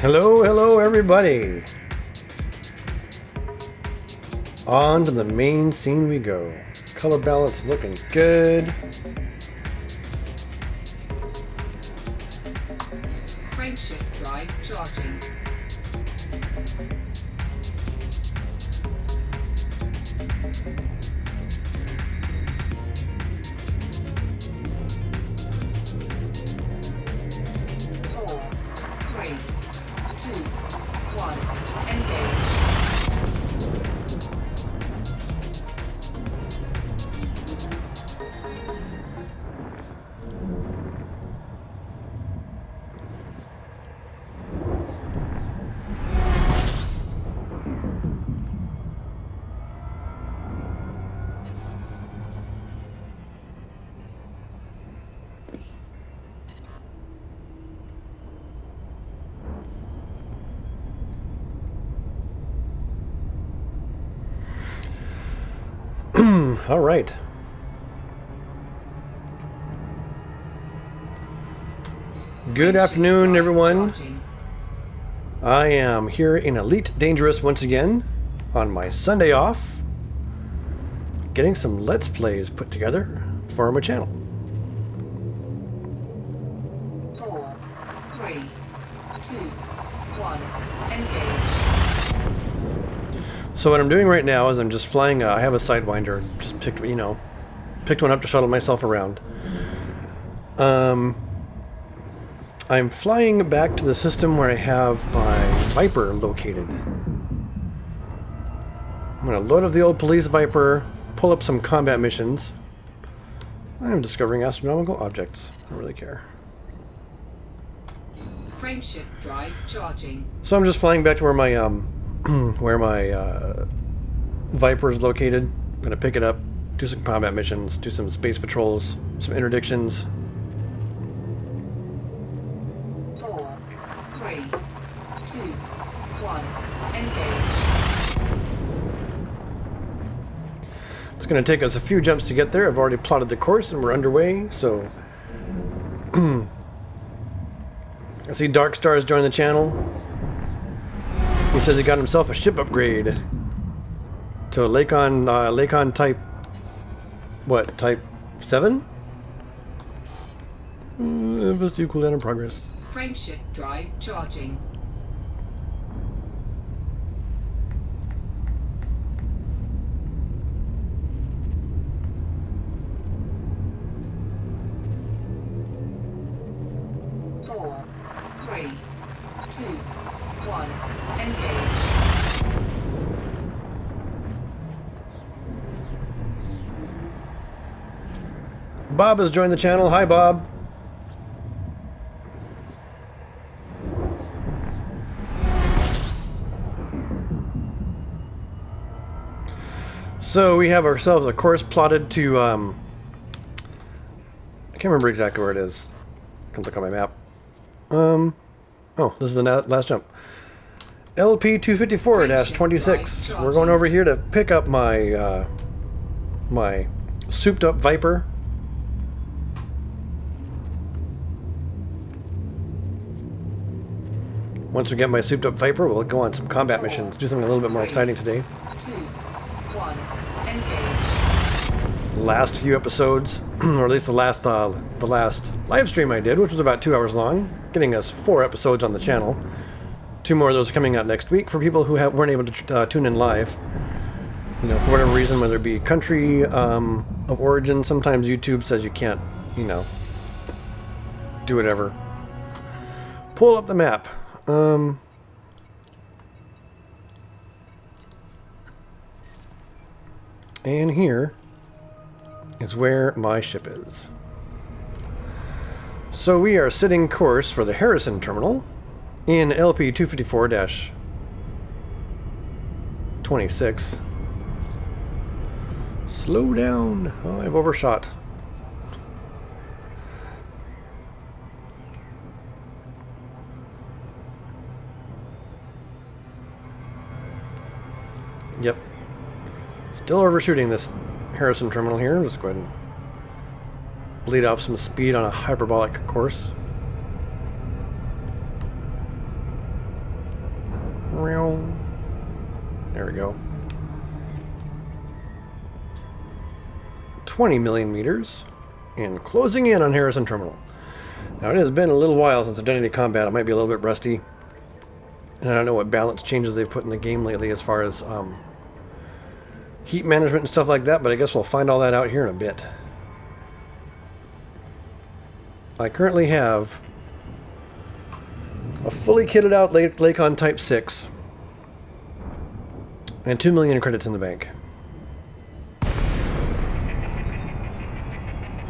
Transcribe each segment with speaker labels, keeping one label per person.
Speaker 1: Hello everybody. On to the main scene we go. Color balance looking good.
Speaker 2: Frameshift drive charging.
Speaker 1: All right. Good afternoon, everyone. I am here in Elite Dangerous once again on my Sunday off, getting some Let's Plays put together for my channel.
Speaker 2: 4, 3, 2, 1, engage.
Speaker 1: So what I'm doing right now is I'm just flying. I have a Sidewinder. Just picked one up to shuttle myself around. I'm flying back to the system where I have my Viper located. I'm going to load up the old police Viper, pull up some combat missions. I'm discovering astronomical objects. I don't really care.
Speaker 2: Frameshift drive charging.
Speaker 1: So I'm just flying back to where my Viper is located. I'm going to pick it up, do some combat missions, do some space patrols, some interdictions.
Speaker 2: 4, 3, 2, 1, engage.
Speaker 1: It's going to take us a few jumps to get there. I've already plotted the course and we're underway, so... I see Dark Star's joined the channel. He says he got himself a ship upgrade to a Lakon type... What, type 7? Let's do cooldown in progress.
Speaker 2: Frameshift drive charging. Four, 3, 2, 1, engage.
Speaker 1: Bob has joined the channel. Hi, Bob. So we have ourselves a course plotted to, I can't remember exactly where it is. I can look on my map. Oh, this is the last jump. LP 254-26. We're going over here to pick up my, my souped up Viper. Once we get my souped up Viper, we'll go on some combat missions. Do something a little bit more exciting today.
Speaker 2: 2, 1, engage.
Speaker 1: Last few episodes, or at least the last live stream I did, which was about 2 hours long, getting us 4 episodes on the channel. 2 more of those coming out next week for people who weren't able to tune in live. You know, for whatever reason, whether it be country of origin, sometimes YouTube says you can't, do whatever. Pull up the map. And here is where my ship is. So we are setting course for the Harrison terminal in LP 254-26. Slow down. Oh, I've overshot. Yep. Still overshooting this Harrison terminal here. Just go ahead and bleed off some speed on a hyperbolic course. There we go. 20 million meters. And closing in on Harrison Terminal. Now, it has been a little while since I've done any combat. I might be a little bit rusty. And I don't know what balance changes they've put in the game lately as far as heat management and stuff like that, but I guess we'll find all that out here in a bit. I currently have a fully kitted out Lakon Type 6 and 2 million credits in the bank.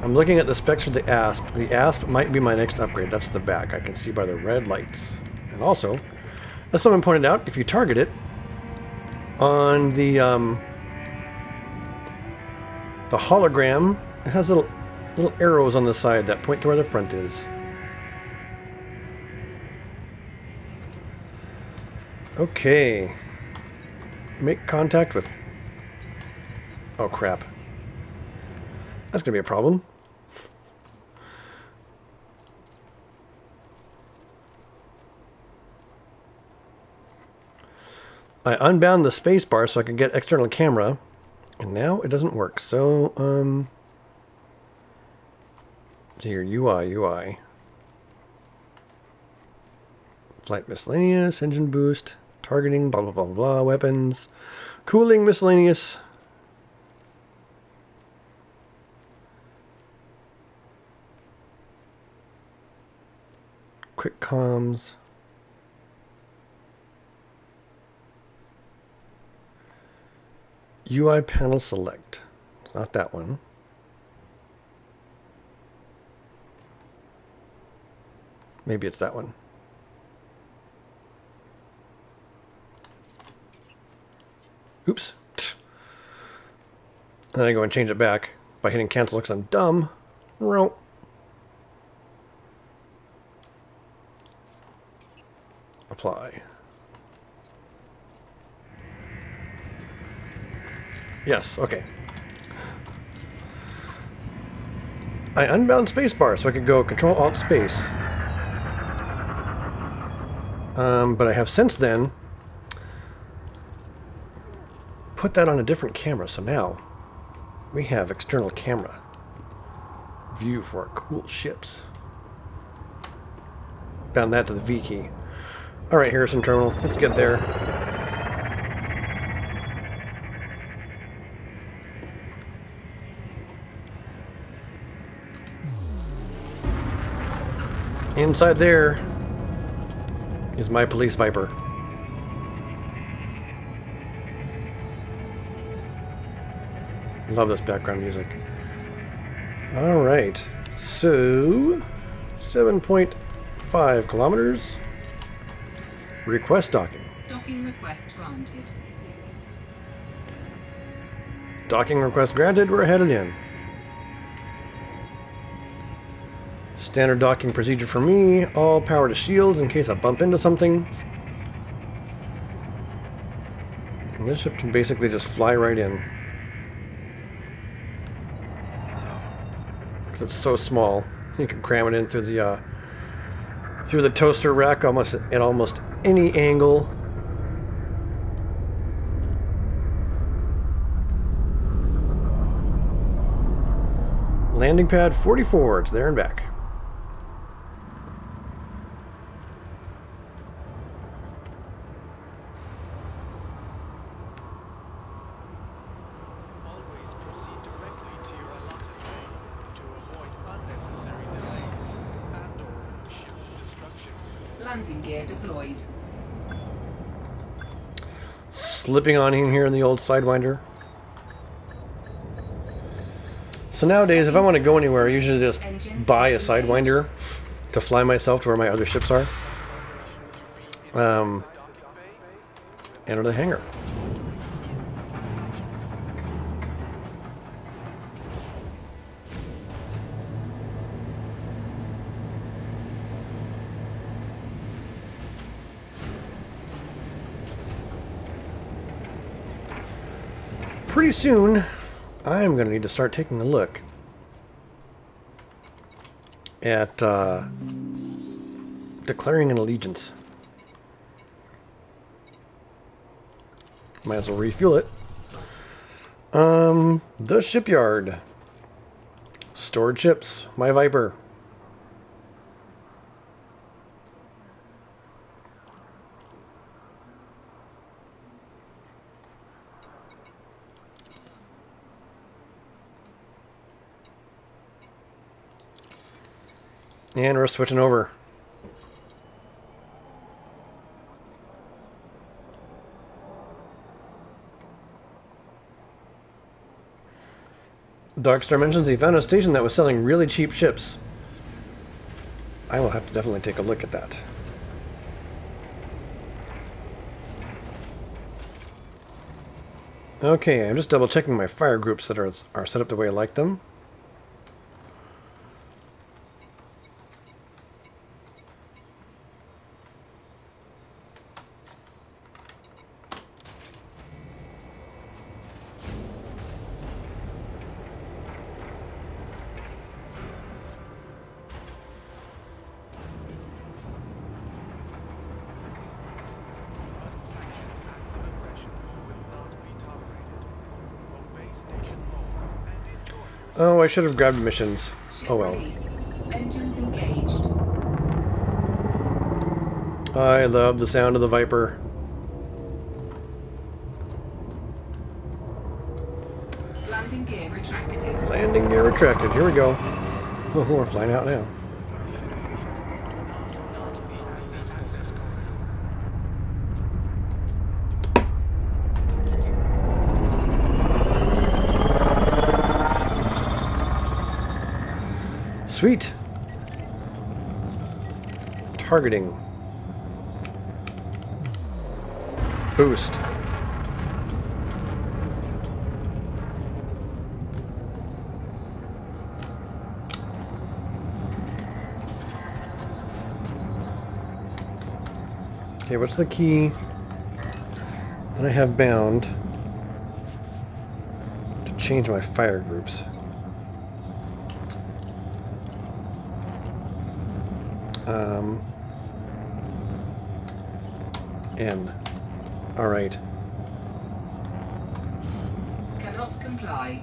Speaker 1: I'm looking at the specs for the ASP. The ASP might be my next upgrade. That's the back. I can see by the red lights. And also, as someone pointed out, if you target it on the hologram, it has little arrows on the side that point to where the front is. Okay. Make contact with... Oh, crap. That's going to be a problem. I unbound the space bar so I could get external camera, and now it doesn't work. So, see here, UI. Flight miscellaneous, engine boost, targeting, blah, blah, blah, blah, weapons, cooling miscellaneous. Quick comms. UI panel select. It's not that one. Maybe it's that one. Oops. And then I go and change it back by hitting cancel because I'm dumb. Apply. Yes, okay. I unbound spacebar so I could go Control Alt Space. But I have since then put that on a different camera, so now we have external camera view for our cool ships. Bound that to the V key. Alright, Harrison Terminal, let's get there. Inside there is my police Viper. Love this background music. Alright, so 7.5 kilometers. Request docking.
Speaker 2: Docking request granted.
Speaker 1: Docking request granted, we're headed in. Standard docking procedure for me, all power to shields in case I bump into something. And this ship can basically just fly right in. Because it's so small, you can cram it in through the toaster rack almost at almost any angle. Landing pad 44, it's there and back.
Speaker 3: Always proceed directly to your allotted lane to avoid unnecessary delays and/or ship destruction.
Speaker 2: Landing gear deployed.
Speaker 1: Slipping on in here in the old Sidewinder. So nowadays, if I want to go anywhere, I usually just buy a Sidewinder to fly myself to where my other ships are. Enter the hangar. Pretty soon, I'm going to need to start taking a look at declaring an allegiance. Might as well refuel it. The shipyard. Stored ships. My Viper. And we're switching over. Darkstar mentions he found a station that was selling really cheap ships. I will have to definitely take a look at that. Okay, I'm just double checking my fire groups that are set up the way I like them.
Speaker 3: Unsanctioned acts of aggression will not be tolerated. Obey station law and enjoy your
Speaker 1: Oh, I should have grabbed missions.
Speaker 2: Ship
Speaker 1: Oh well.
Speaker 2: released. Engines engaged.
Speaker 1: I love the sound of the Viper.
Speaker 2: Landing gear retracted.
Speaker 1: Landing gear retracted. Here we go. Oh, we're flying out now.
Speaker 3: not be access corridor.
Speaker 1: Sweet. Targeting. Boost. Okay, what's the key that I have bound to change my fire groups? N. All right.
Speaker 2: Cannot comply.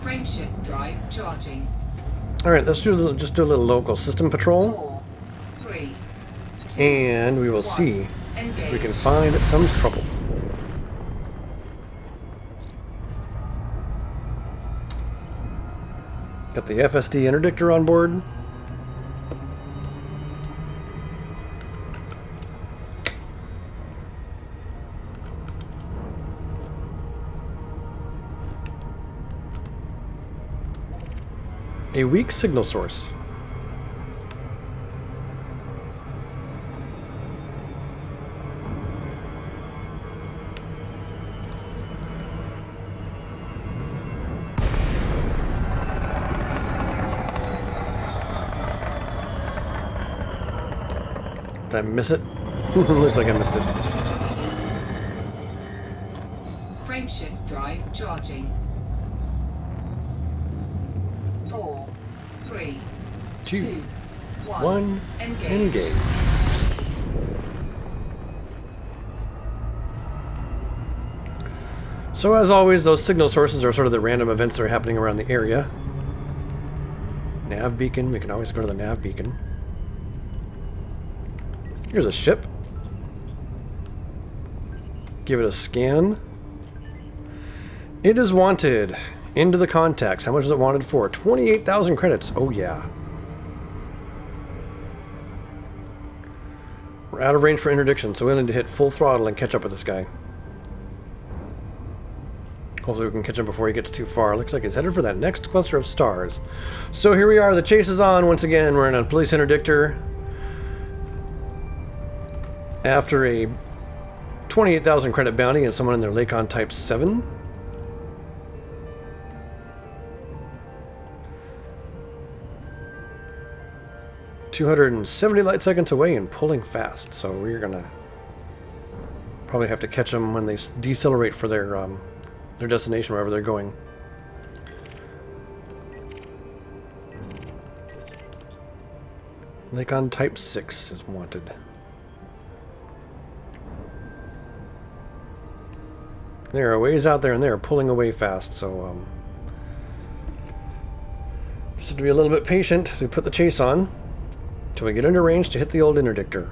Speaker 2: Frameshift drive charging.
Speaker 1: All right, let's do just do a little local system patrol,
Speaker 2: 4, 3, 2,
Speaker 1: and we will
Speaker 2: 1.
Speaker 1: see if we can
Speaker 2: Engage.
Speaker 1: find some trouble. Got the FSD interdictor on board. A weak signal source. Did I miss it? Looks like I missed it.
Speaker 2: Frameshift drive charging. 4, 3, 2, 1.
Speaker 1: One, engage. So as always, those signal sources are sort of the random events that are happening around the area. Nav beacon, we can always go to the nav beacon. Here's a ship. Give it a scan. It is wanted. Into the contacts. How much is it wanted for? 28,000 credits. Oh yeah. We're out of range for interdiction, so we'll need to hit full throttle and catch up with this guy. Hopefully we can catch him before he gets too far. Looks like he's headed for that next cluster of stars. So here we are. The chase is on once again. We're in a police interdictor. After a 28,000 credit bounty and someone in their Lakon Type 7. "270 light seconds away and pulling fast." So we're gonna probably have to catch them when they decelerate for their destination, wherever they're going. Lakon Type 6 is wanted. They're a ways out there and they're pulling away fast, so just have to be a little bit patient to put the chase on till we get under range to hit the old interdictor.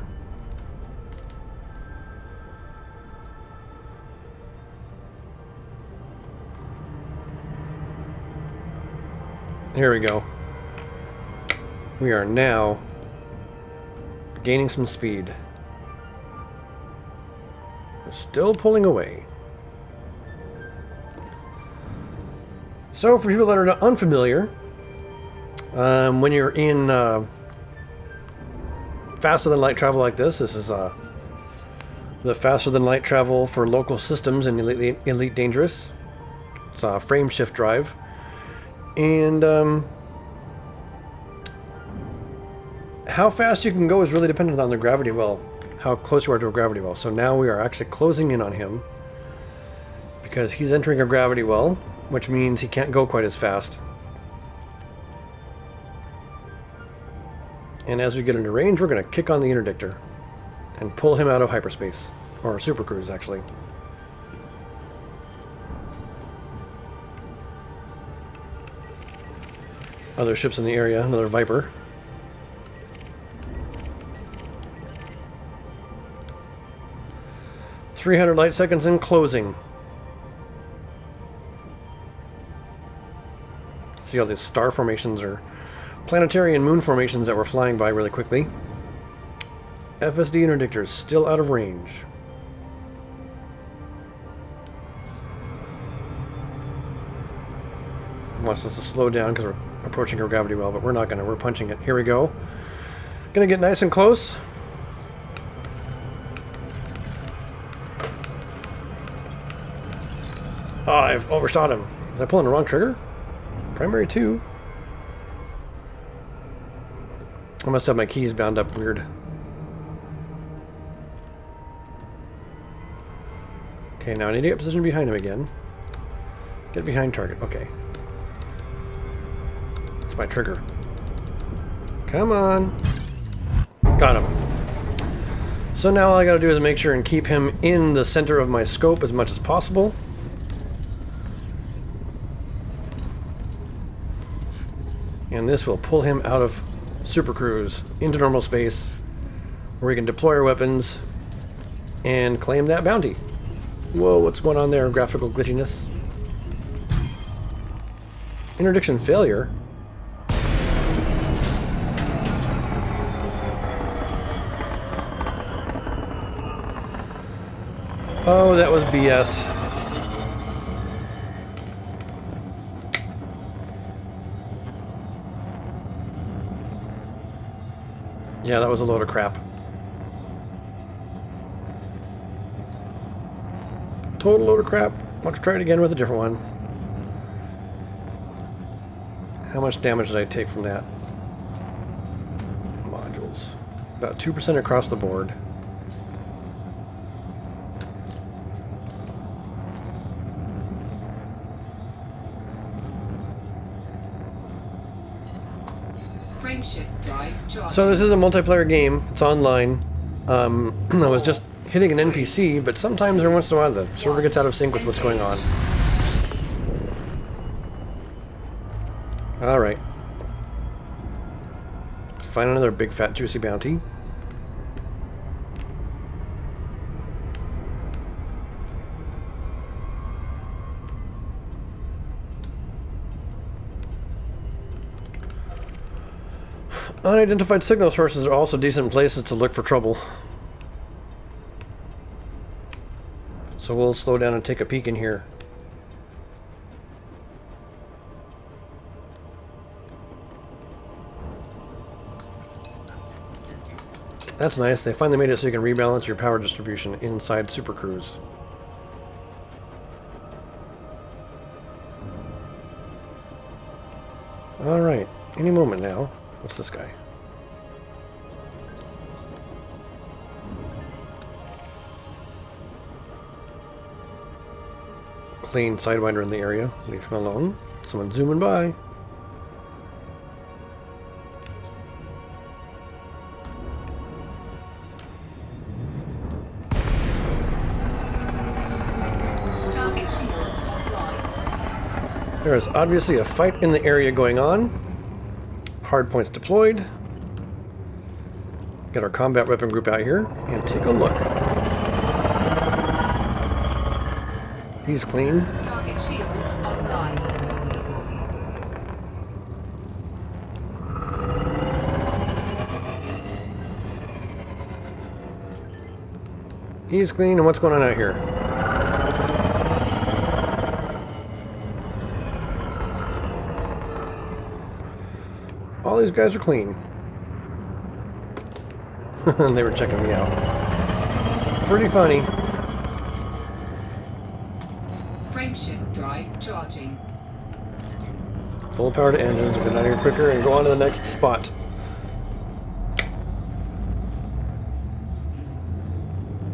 Speaker 1: Here we go. We are now gaining some speed. We're still pulling away. So for people that are unfamiliar, when you're in faster than light travel like this is the faster than light travel for local systems in Elite Dangerous. It's a frame shift drive. And how fast you can go is really dependent on the gravity well, how close you are to a gravity well. So now we are actually closing in on him because he's entering a gravity well, which means he can't go quite as fast. And as we get into range, we're going to kick on the interdictor and pull him out of hyperspace, or supercruise actually. Other ships in the area, another Viper. .300 light seconds in closing. See all these star formations or planetary and moon formations that were flying by really quickly. FSD interdictors still out of range. Wants us to slow down because we're approaching our gravity well, but we're not gonna. We're punching it. Here we go. Gonna get nice and close. Oh, I've overshot him. Was I pulling the wrong trigger? Primary 2. I must have my keys bound up weird. Okay, now I need to get positioned behind him again. Get behind target. Okay. That's my trigger. Come on. Got him. So now all I gotta do is make sure and keep him in the center of my scope as much as possible. And this will pull him out of supercruise into normal space where we can deploy our weapons and claim that bounty. Whoa, what's going on there? Graphical glitchiness. Interdiction failure. Oh, that was BS. Yeah, that was a load of crap. Total load of crap. Let's try it again with a different one. How much damage did I take from that? Modules. About 2% across the board.
Speaker 2: Frameshift drive charging.
Speaker 1: So this is a multiplayer game. It's online. I was just hitting an NPC, but sometimes every once in a while the server gets out of sync with what's going on. Alright. Let's find another big fat juicy bounty. Unidentified signal sources are also decent places to look for trouble. So we'll slow down and take a peek in here. That's nice. They finally made it so you can rebalance your power distribution inside supercruise. Alright, any moment now. What's this guy? Clean Sidewinder in the area. Leave him alone. Someone zooming by. There is obviously a fight in the area going on. Hardpoints deployed. Get our combat weapon group out here and take a look. He's clean.
Speaker 2: Target shields online.
Speaker 1: He's clean, and what's going on out here? All these guys are clean. They were checking me out. Pretty funny.
Speaker 2: Frameshift drive charging.
Speaker 1: Full power to engines. We'll get out of here quicker and go on to the next spot.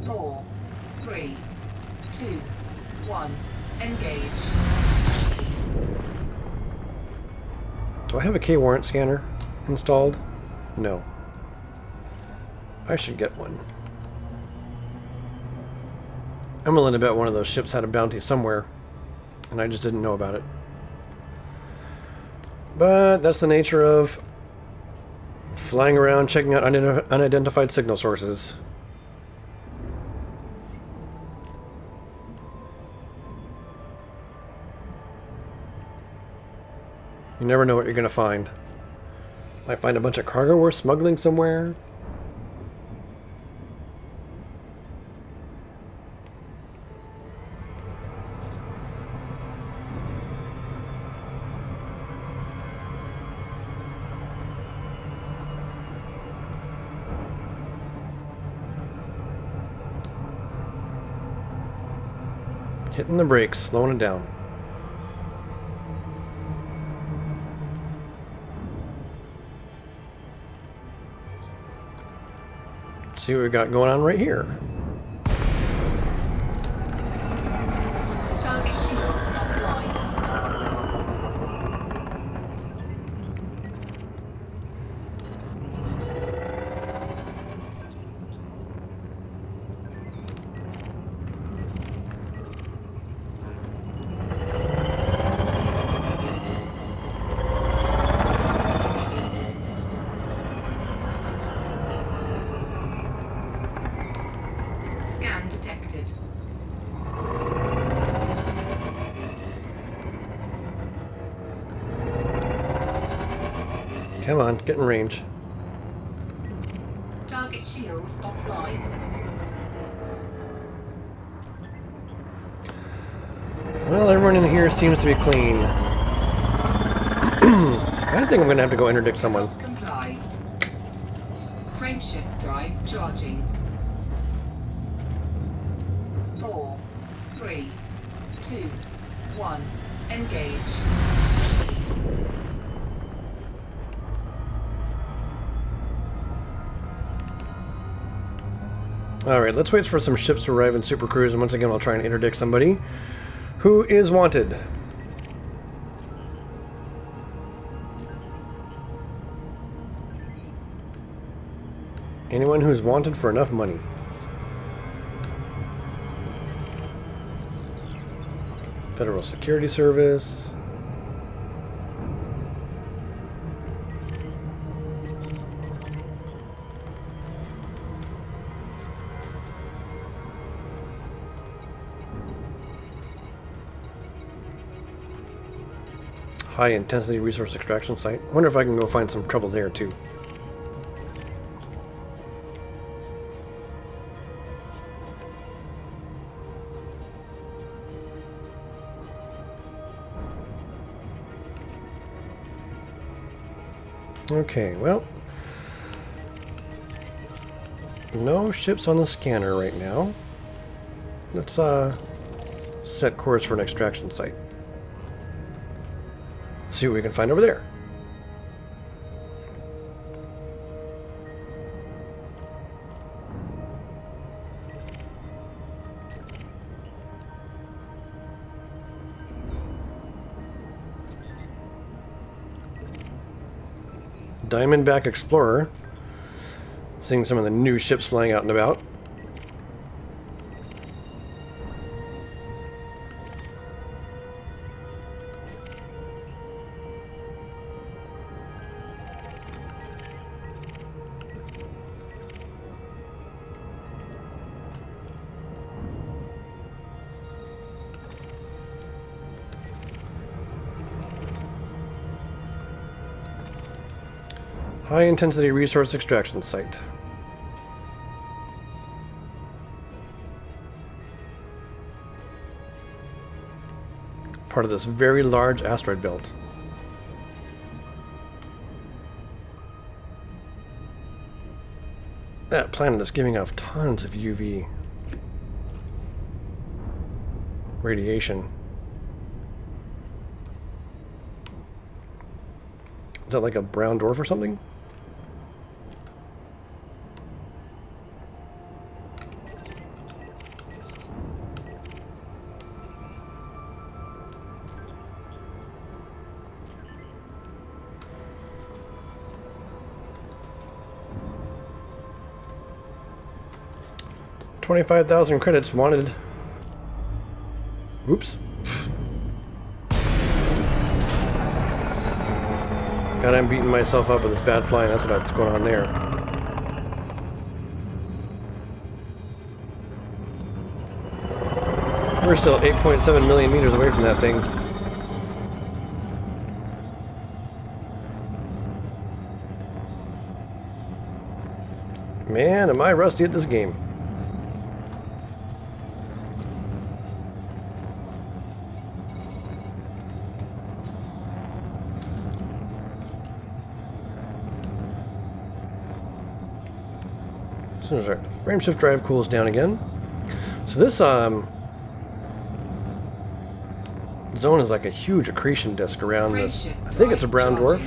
Speaker 2: Four, three, two, one. Engage.
Speaker 1: Do I have a K-warrant scanner installed? No. I should get one. I'm willing to bet one of those ships had a bounty somewhere, and I just didn't know about it. But that's the nature of flying around, checking out unidentified signal sources. You never know what you're going to find. Might find a bunch of cargo worth smuggling somewhere. Hitting the brakes, slowing it down. See what we got going on right here.
Speaker 2: Target shields offline. Scan detected.
Speaker 1: Come on, get in range.
Speaker 2: Target shields offline.
Speaker 1: Well, everyone in here seems to be clean. I think I'm going to have to go interdict someone.
Speaker 2: Not comply. Frameshift drive charging. 4, 3, 2, 1. Engage.
Speaker 1: Alright, let's wait for some ships to arrive in Super Cruise, and once again I'll try and interdict somebody who is wanted. Anyone who's wanted for enough money. Federal Security Service. High intensity resource extraction site. Wonder if I can go find some trouble there too. Okay, well, no ships on the scanner right now. Let's set course for an extraction site. See what we can find over there. Diamondback Explorer. Seeing some of the new ships flying out and about. High intensity resource extraction site. Part of this very large asteroid belt. That planet is giving off tons of UV radiation. Is that like a brown dwarf or something? $25,000 credits wanted. Oops. God, I'm beating myself up with this bad flying. That's what's going on there. We're still 8.7 million meters away from that thing. Man, am I rusty at this game. As soon as our frameshift drive cools down again. So this zone is like a huge accretion disk around this. I think it's a brown dwarf.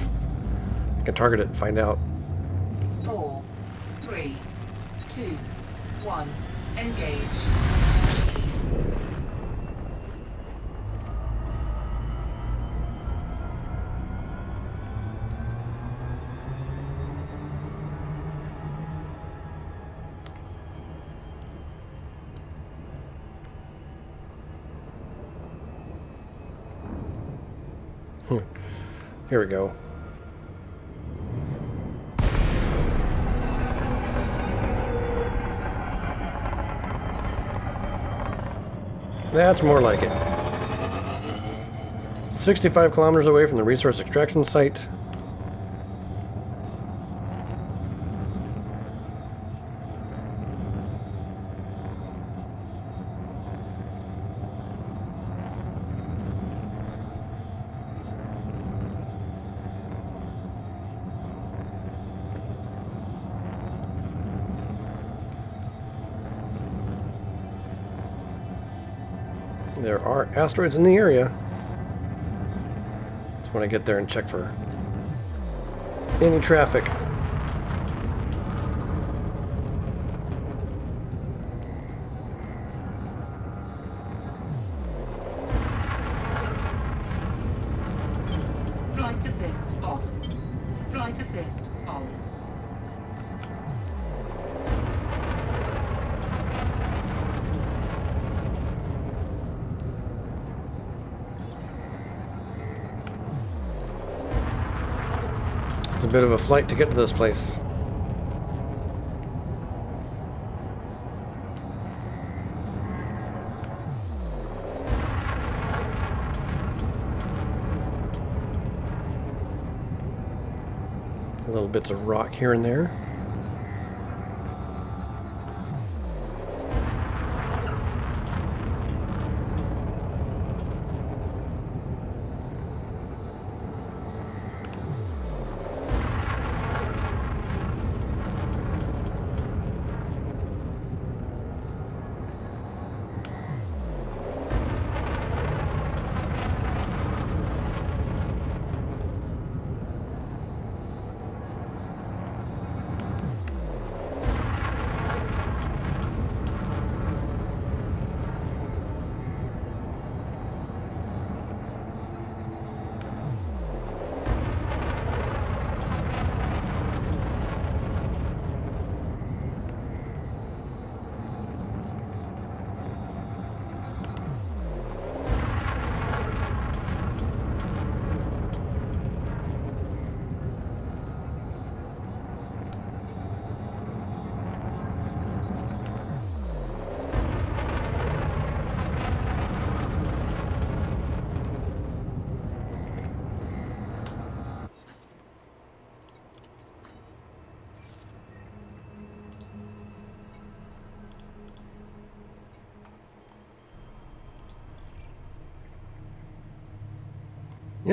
Speaker 1: I can target it and find out.
Speaker 2: 4, 3, 2, 1, engage.
Speaker 1: Here we go. That's more like it. 65 kilometers away from the resource extraction site. There are asteroids in the area. Just want to get there and check for any traffic.
Speaker 2: Flight assist off. Flight assist on.
Speaker 1: It's a bit of a flight to get to this place. Little bits of rock here and there.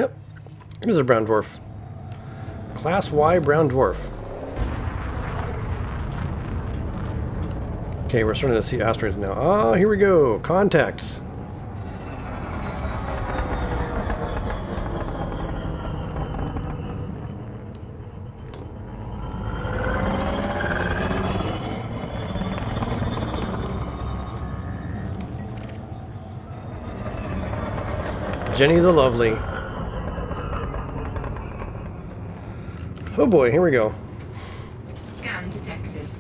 Speaker 1: Yep, it is a brown dwarf. Class Y brown dwarf. Okay, we're starting to see asteroids now. Ah, here we go. Contacts. Jenny the Lovely. Oh boy, here we go.
Speaker 2: Scan detected.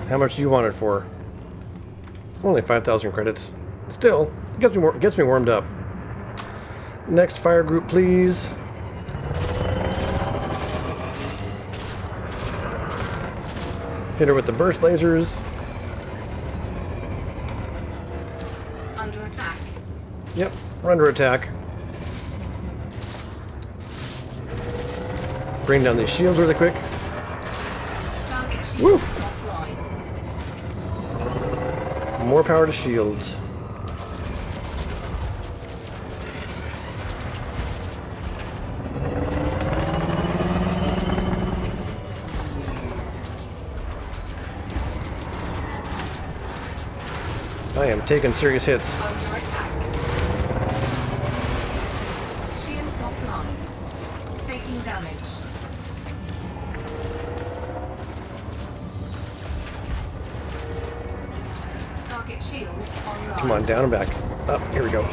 Speaker 1: How much do you want it for? Only 5,000 credits. Still, it gets me warmed up. Next fire group, please. Hit her with the burst lasers.
Speaker 2: Under attack.
Speaker 1: Yep, we're under attack. Bring down these shields really quick.
Speaker 2: Target shields
Speaker 1: Woo!
Speaker 2: offline.
Speaker 1: More power to shields. I am taking serious hits.
Speaker 2: Under attack. Shields offline. Taking damage. Target shields online.
Speaker 1: Come on, down and back. Up, here we go.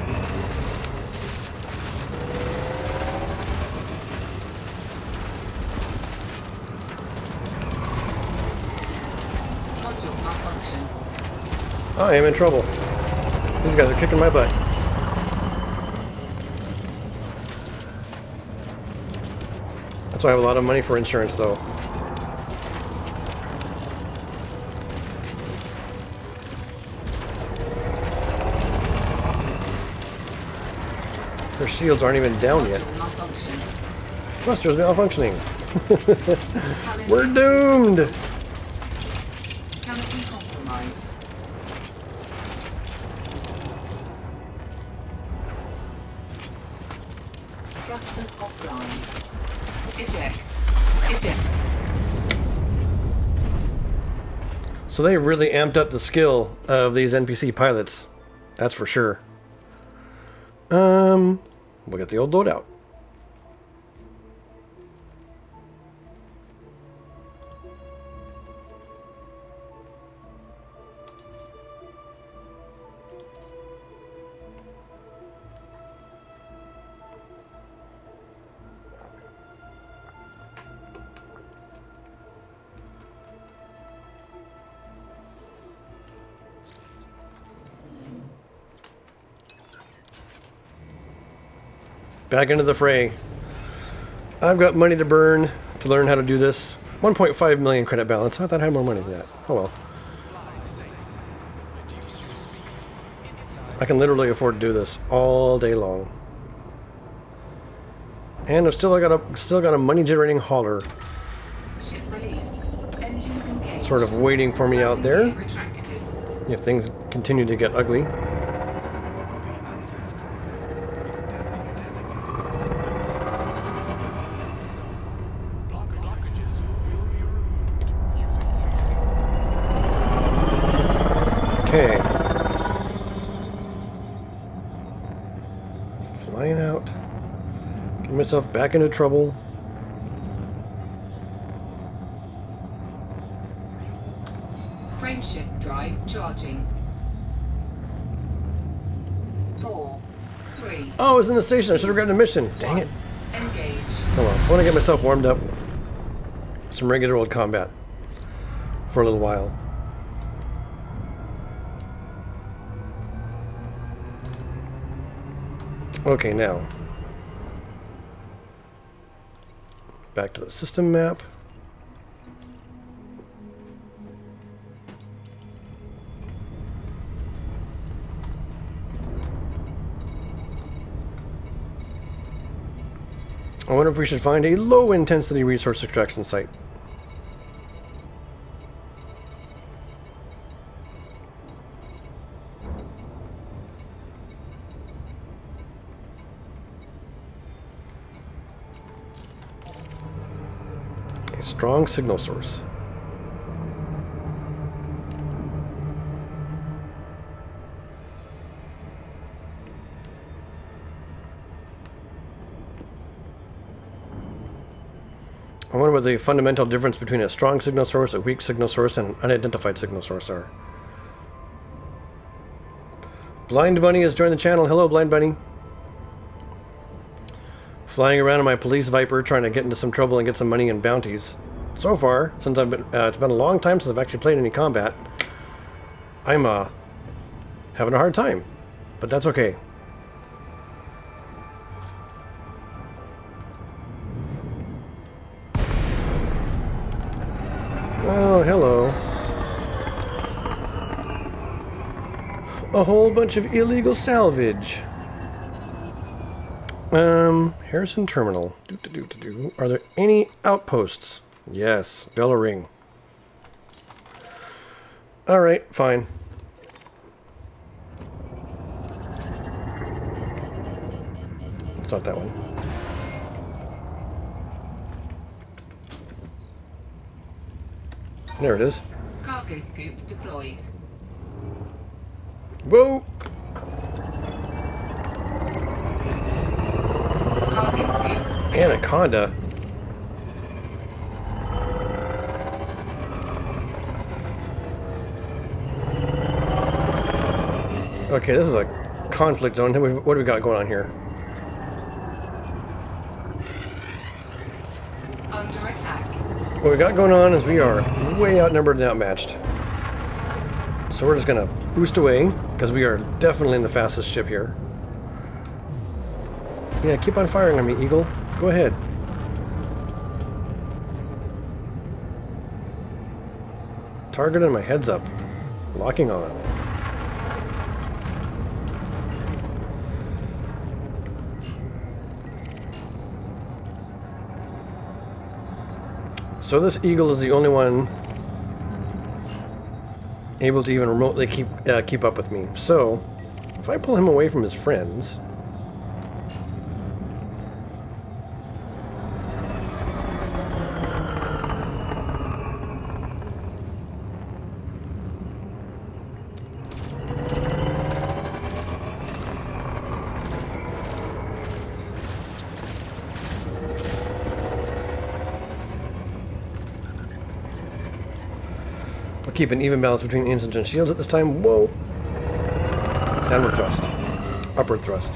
Speaker 2: Module malfunction.
Speaker 1: I am in trouble. These guys are kicking my butt. That's why I have a lot of money for insurance, though. Their shields aren't even down yet.
Speaker 2: Module malfunction.
Speaker 1: Thruster's malfunctioning.
Speaker 2: Hull
Speaker 1: We're
Speaker 2: integrity
Speaker 1: doomed!
Speaker 2: Canopy compromised. Thrusters offline. Eject. Eject.
Speaker 1: So they really amped up the skill of these NPC pilots. That's for sure. We'll get the old loadout. Back into the fray. I've got money to burn to learn how to do this. 1.5 million credit balance. I thought I had more money than that. Oh well. I can literally afford to do this all day long. And I've still got a money generating hauler
Speaker 2: Ship released. Engines engaged.
Speaker 1: sort of waiting for me out there
Speaker 2: Landing gear retracted.
Speaker 1: if things continue to get ugly.
Speaker 3: Blockages will be removed using
Speaker 1: Okay. Flying out. Get myself back into trouble.
Speaker 2: Frameshift drive charging. 4, 3,
Speaker 1: Oh, I was in the station. I should have grabbed a mission. Dang it.
Speaker 2: engage.
Speaker 1: Hold on. I want to get myself warmed up. Some regular old combat. For a little while. Okay, now. Back to the system map. I wonder if we should find a low-intensity resource extraction site. Strong signal source. I wonder what the fundamental difference between a strong signal source, a weak signal source, and an unidentified signal source are. Blind Bunny has joined the channel. Hello, Blind Bunny. Flying around in my police Viper trying to get into some trouble and get some money and bounties. So far, since I've been, it's been a long time since I've actually played any combat, I'm having a hard time, but that's okay. Oh, hello. A whole bunch of illegal salvage. Harrison Terminal. Are there any outposts? Yes. Bell ring. Alright, fine. It's not that one. There it is.
Speaker 2: Cargo scoop deployed.
Speaker 1: Whoa!
Speaker 2: Cargo scoop.
Speaker 1: Anaconda. Okay, this is a conflict zone. What do we got going on here?
Speaker 2: Under attack.
Speaker 1: What we got going on is we are way outnumbered and outmatched. So we're just gonna boost away, because we are definitely the fastest ship here. Yeah, keep on firing on me, Eagle. Go ahead. Target and my head's up. Locking on. So this Eagle is the only one able to even remotely keep up with me. So if I pull him away from his friends, we'll keep an even balance between engines and shields at this time. Whoa! Downward thrust. Upward thrust.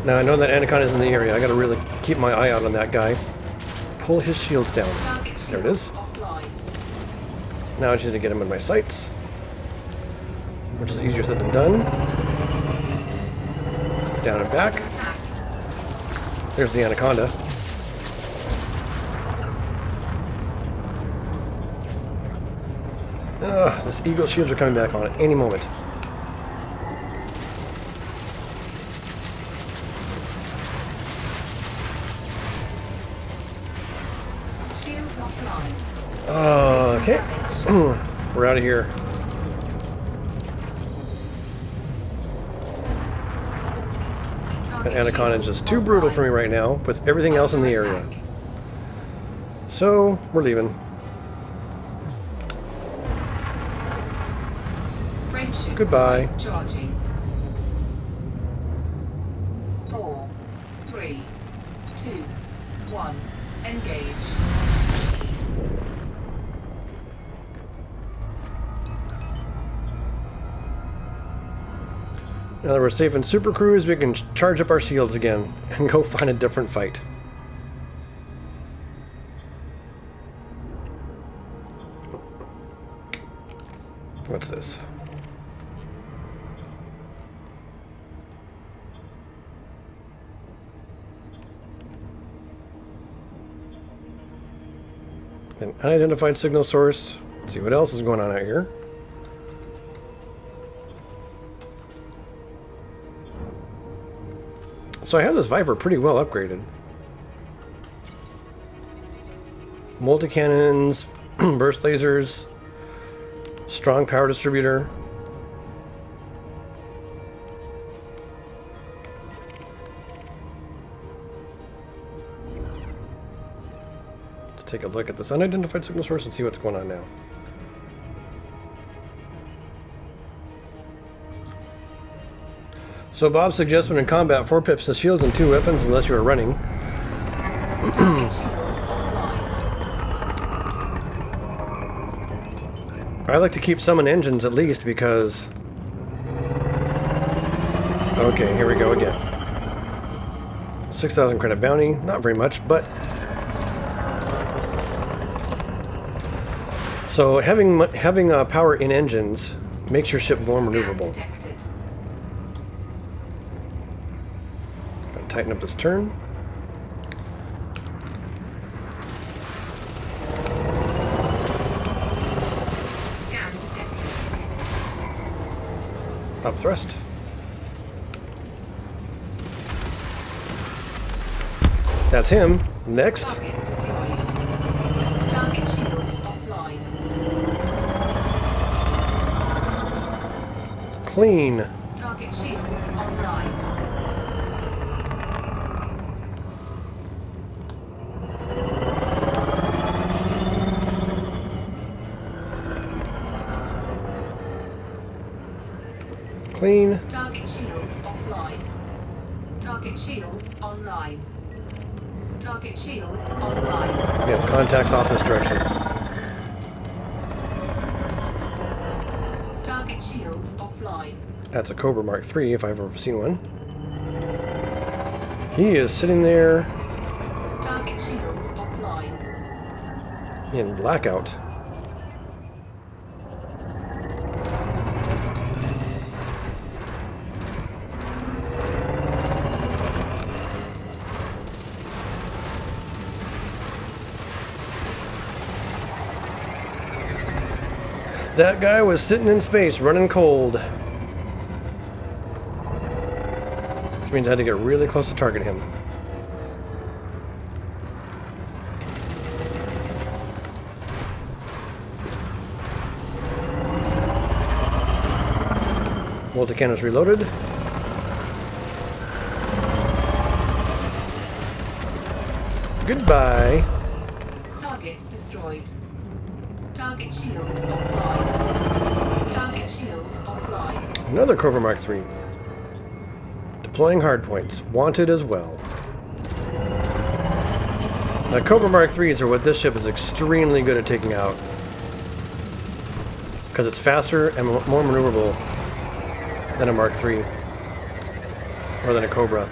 Speaker 1: Now I know that Anaconda's in the area. I gotta really keep my eye out on that guy. Pull his shields down. There it is.
Speaker 2: Offline.
Speaker 1: Now I just need to get him in my sights, which is easier said than done. Down and back.
Speaker 2: Under attack.
Speaker 1: There's the Anaconda. This Eagle shields are coming back on at any moment.
Speaker 2: Shields offline.
Speaker 1: Okay.
Speaker 2: Damage.
Speaker 1: We're out of here. That Anaconda is just too brutal for me right now, with everything else in the area. So, we're leaving.
Speaker 2: Frameshift
Speaker 1: Goodbye.
Speaker 2: drive charging. 4, 3, 2, 1. Engage.
Speaker 1: Now that we're safe in Super Cruise, we can charge up our shields again and go find a different fight. What's this? An unidentified signal source. Let's see what else is going on out here. So I have this Viper pretty well upgraded. Multi-cannons, burst lasers, strong power distributor. take a look at this unidentified signal source and see what's going on now. So Bob suggests when in combat, 4 pips as shields and 2 weapons unless you are running.
Speaker 2: Target shields offline.
Speaker 1: I like to keep summon engines at least because... Okay, here we go again. 6,000 credit bounty, not very much, but... So having power in engines makes your ship more maneuverable.
Speaker 2: Detected.
Speaker 1: Gotta tighten up this turn.
Speaker 2: Scan detected.
Speaker 1: Up thrust. That's him. Next.
Speaker 2: Target destroyed. Target shields offline.
Speaker 1: Clean.
Speaker 2: Target shields online.
Speaker 1: Clean.
Speaker 2: Target shields offline. Target shields online. Target shields online.
Speaker 1: We have contacts off this direction.
Speaker 2: Target shields offline.
Speaker 1: That's a Cobra Mark III if I've ever seen one. He is sitting there
Speaker 2: Target shields offline.
Speaker 1: in blackout. That guy was sitting in space, running cold. Which means I had to get really close to target him. Multi-cannons reloaded. Goodbye.
Speaker 2: Target destroyed. Target shields offline. Target shields offline.
Speaker 1: Another Cobra Mark III. Deploying hardpoints. Wanted as well. Now, Cobra Mark IIIs are what this ship is extremely good at taking out. Because it's faster and more maneuverable than a Mark III. Or than a Cobra.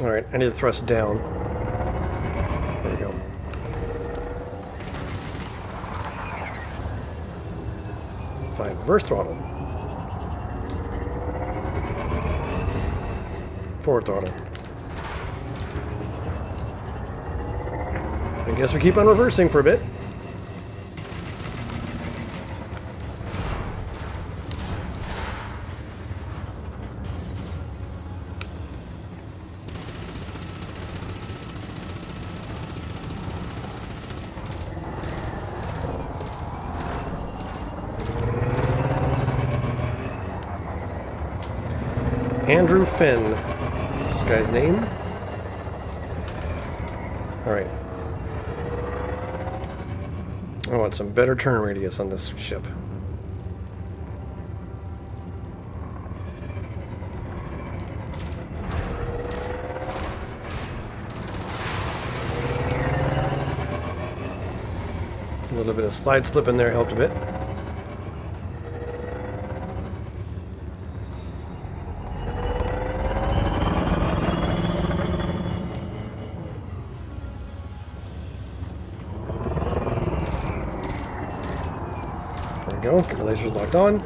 Speaker 1: Alright, I need to thrust down. There we go. Fine, reverse throttle. Forward throttle. I guess we keep on reversing for a bit. Andrew Finn. What's this guy's name? Alright. I want some better turn radius on this ship. A little bit of slide slip in there helped a bit. Go. Get the lasers locked on.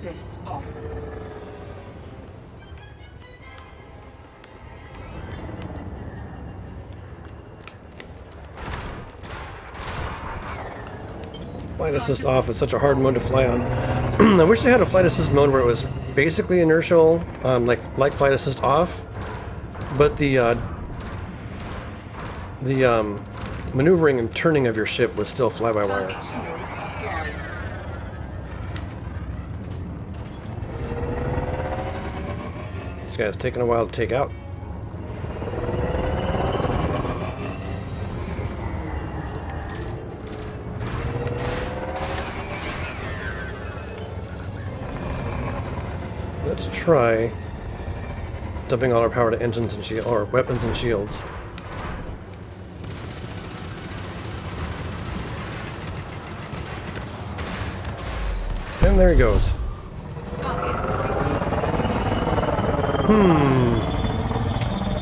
Speaker 2: assist off.
Speaker 1: Flight assist off is such a hard mode to fly on. I wish they had a flight assist mode where it was basically inertial, like flight assist off, but the maneuvering and turning of your ship was still fly-by-wire.
Speaker 2: Target shields offline.
Speaker 1: This guy's taking a while to take out. Let's try dumping all our power to engines and shield, or weapons and shields. And there he goes.
Speaker 2: Target destroyed.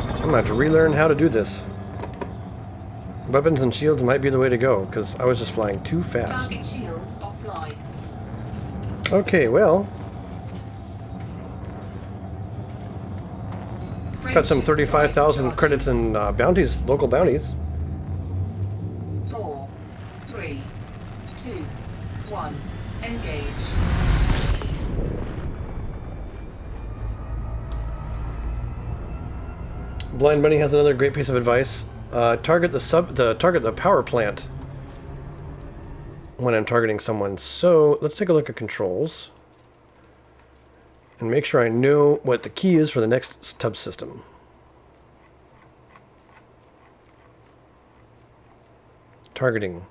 Speaker 1: I'm gonna have to relearn how to do this. Weapons and shields might be the way to go, because I was just flying too fast.
Speaker 2: Target shields offline.
Speaker 1: Okay, well, got some 35,000 credits in bounties, local bounties.
Speaker 2: 4, 3, 2, 1. Engage.
Speaker 1: Blind Bunny has another great piece of advice. Target the power plant when I'm targeting someone. So let's take a look at controls and make sure I know what the key is for the next subsystem. Targeting.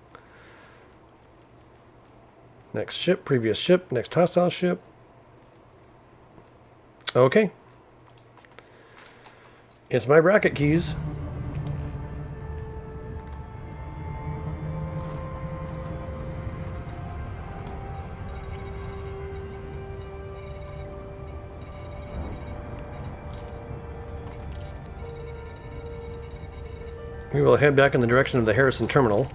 Speaker 1: Next ship, previous ship, next hostile ship. Okay. It's my bracket keys. We will head back in the direction of the Harrison terminal.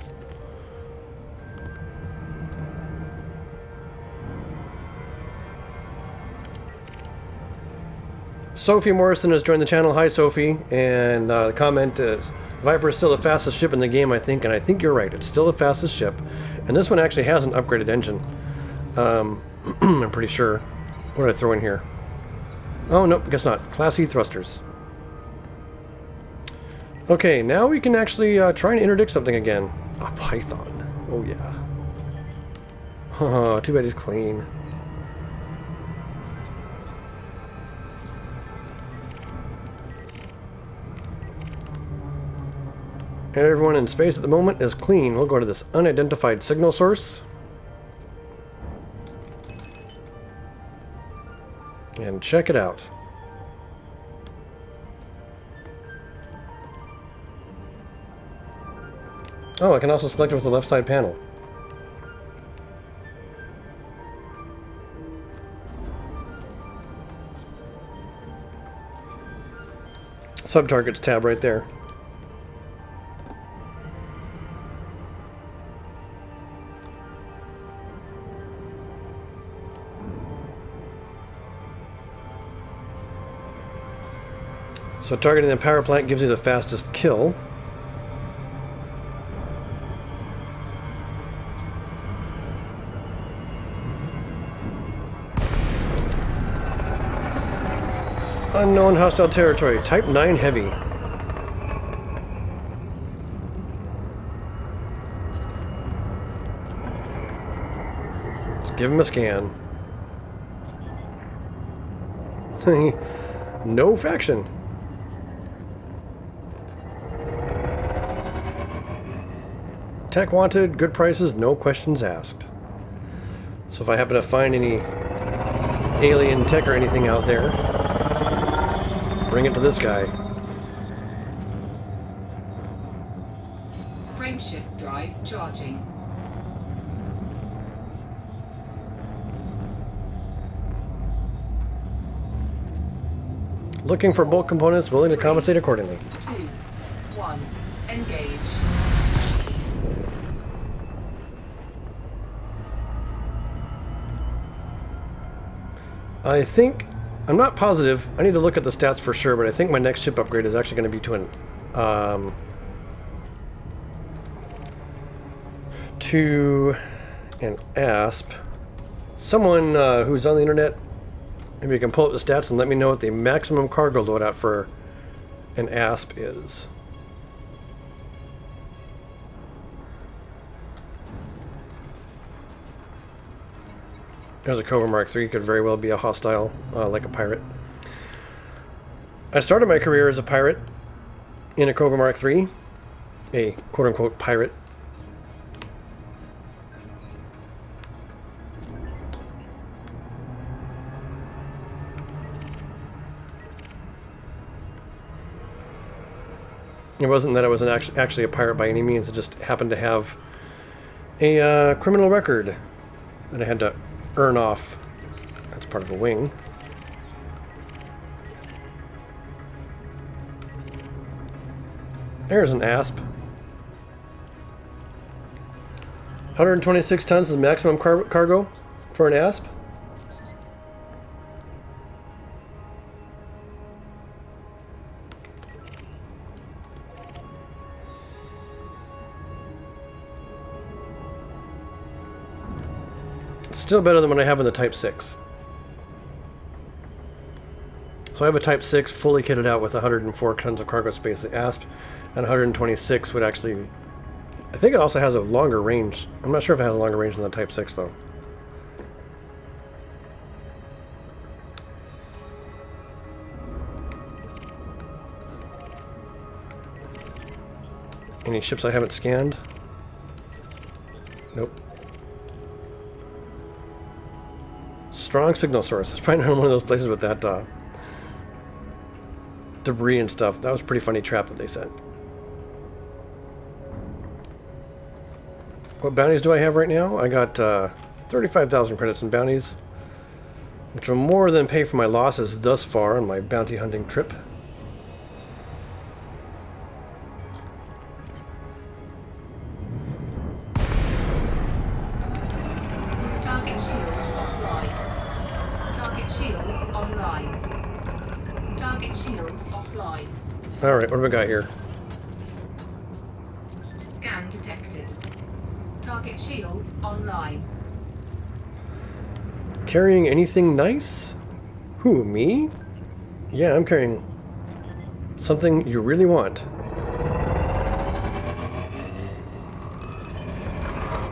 Speaker 1: Sophie Morrison has joined the channel. Hi, Sophie. And the comment is, Viper is still the fastest ship in the game, I think. And I think you're right. It's still the fastest ship. And this one actually has an upgraded engine. I'm pretty sure. What did I throw in here? Oh, nope, guess not. Class E thrusters. Okay, now we can actually try and interdict something again. A python. Oh, yeah. Oh, too bad he's clean. Everyone in space at the moment is clean. We'll go to this unidentified signal source. And check it out. Oh, I can also select it with the left side panel. Sub-targets tab right there. So targeting the power plant gives you the fastest kill. Unknown hostile territory. Type 9 heavy. Let's give him a scan. No faction. Tech wanted, good prices, no questions asked. So if I happen to find any alien tech or anything out there, bring it to this guy.
Speaker 2: Frameshift drive charging.
Speaker 1: Looking for bulk components, willing to compensate accordingly.
Speaker 2: 2, 1. Engage.
Speaker 1: I think, I'm not positive. I need to look at the stats for sure, but I think my next ship upgrade is actually going to be to an ASP. Someone who's on the internet, maybe you can pull up the stats and let me know what the maximum cargo loadout for an ASP is. There's a Cobra Mark III, could very well be a hostile, like a pirate. I started my career as a pirate in a Cobra Mark III, a quote-unquote pirate. It wasn't that I was actually a pirate by any means, it just happened to have a criminal record that I had to earn off. That's part of a wing. There's an ASP. 126 tons is maximum cargo for an ASP. Still better than what I have in the Type 6. So I have a Type 6 fully kitted out with 104 tons of cargo space. The ASP and 126 would actually... I think it also has a longer range. I'm not sure if it has a longer range than the Type 6 though. Any ships I haven't scanned? Nope. Strong signal source. It's probably not one of those places with that debris and stuff. That was a pretty funny trap that they sent. What bounties do I have right now? I got 35,000 credits in bounties, which will more than pay for my losses thus far on my bounty hunting trip.
Speaker 2: Target shields offline. Target shields online. Target shields offline.
Speaker 1: Alright, what do we got here?
Speaker 2: Scan detected. Target shields online.
Speaker 1: Carrying anything nice? Who, me? Yeah, I'm carrying something you really want.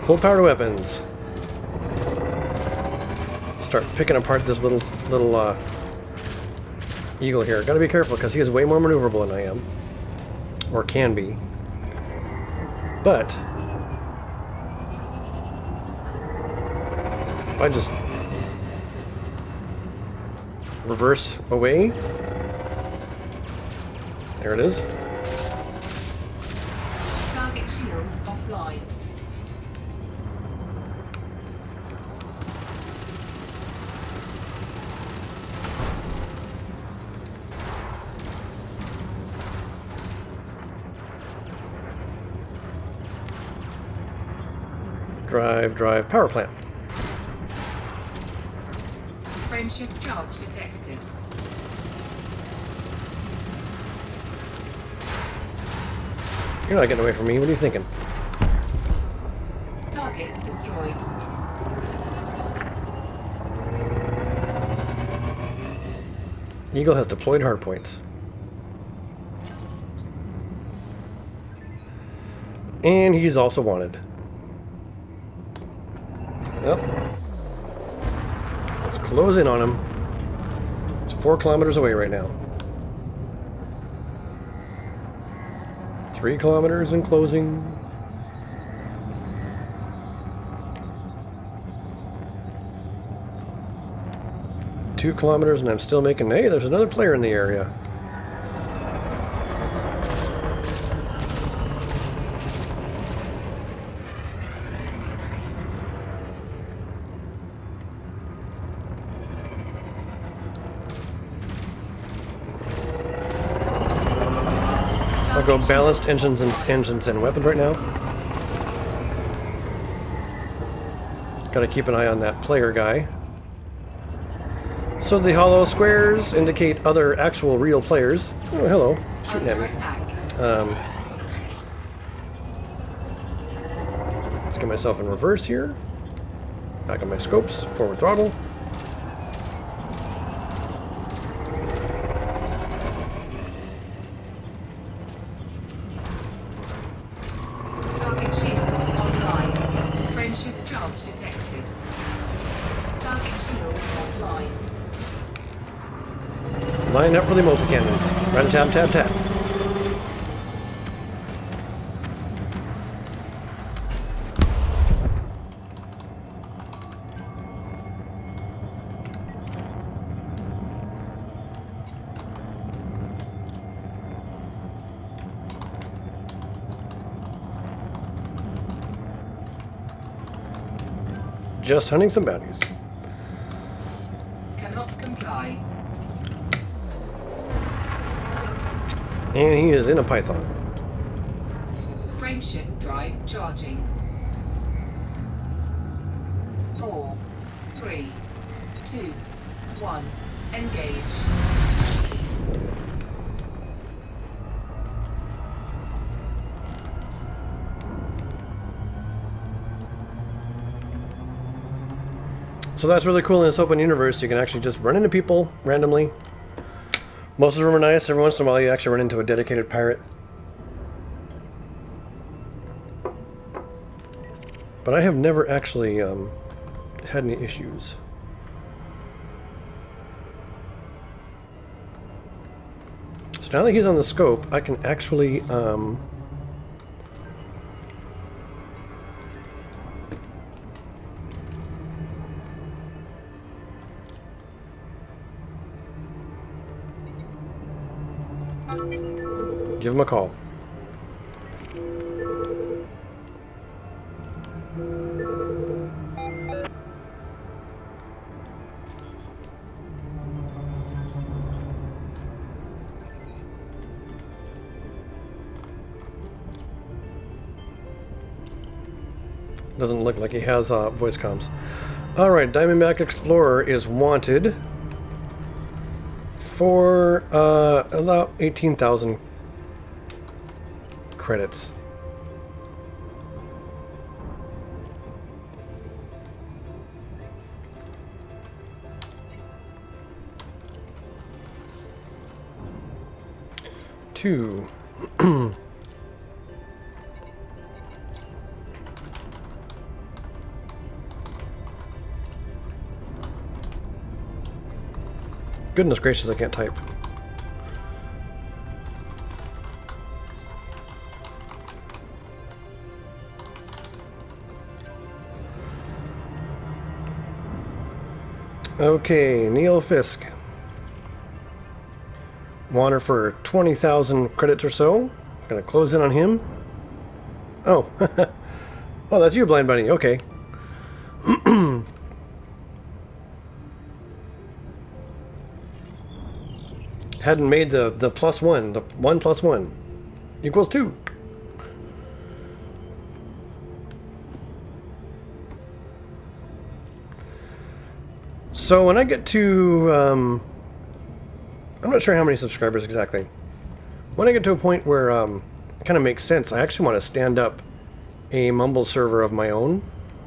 Speaker 1: Full powered weapons. Start picking apart this little eagle here. Gotta be careful because he is way more maneuverable than I am. Or can be. But if I just reverse away, there it is.
Speaker 2: Target shields offline.
Speaker 1: Drive, power plant.
Speaker 2: Frameshift charge detected.
Speaker 1: You're not getting away from me. What are you thinking?
Speaker 2: Target destroyed.
Speaker 1: Eagle has deployed hardpoints. And he's also wanted. Yep. Let's close in on him. He's 4 kilometers away right now. 3 kilometers and closing. Two kilometers and I'm still making... Hey, there's another player in the area. I'll go balanced engines and weapons right now. Gotta keep an eye on that player guy. So the hollow squares indicate other actual real players. Oh, hello. Shooting at
Speaker 2: Under
Speaker 1: me.
Speaker 2: attack.
Speaker 1: Let's get myself in reverse here. Back on my scopes. Forward throttle.
Speaker 2: Target shields online. Frameshift charge detected. Target shields offline.
Speaker 1: Line up for the multi-cannons. Run, tap, tap, tap. Just hunting some bounties.
Speaker 2: Cannot comply.
Speaker 1: And he is in a python.
Speaker 2: Frameshift drive charging. 4, 3, 2, 1. Engage.
Speaker 1: So that's really cool in this open universe. You can actually just run into people randomly. Most of them are nice. Every once in a while you actually run into a dedicated pirate. But I have never actually had any issues. So now that he's on the scope, I can actually give him a call. Doesn't look like he has voice comms. Alright, Diamondback Explorer is wanted for about 18,000 credits. Two. Goodness gracious, I can't type. Okay, Neil Fisk. Want her for 20,000 credits or so. Gonna close in on him. Oh. Oh, that's you, Blind Bunny. Okay. Hadn't made the plus one. The 1 plus 1 equals 2. So when I get to, I'm not sure how many subscribers exactly. When I get to a point where it kind of makes sense, I actually want to stand up a Mumble server of my own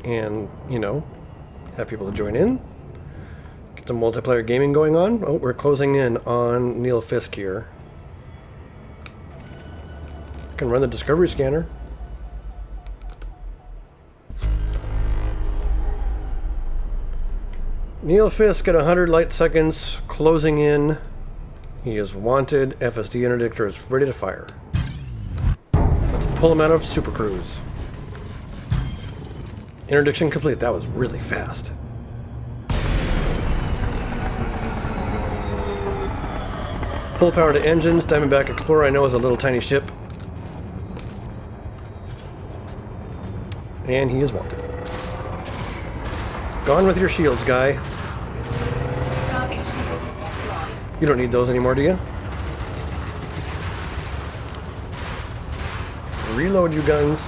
Speaker 1: and, you know, have people to join in. Get some multiplayer gaming going on. Oh, we're closing in on Neil Fisk here. Can run the Discovery Scanner. Neil Fisk at 100 light seconds, closing in. He is wanted. FSD interdictor is ready to fire. Let's pull him out of Super Cruise. Interdiction complete. That was really fast. Full power to engines. Diamondback Explorer I know is a little tiny ship. And he is wanted. Gone with your shields, guy.
Speaker 2: Target shields offline.
Speaker 1: You don't need those anymore, do you? Reload, you guns.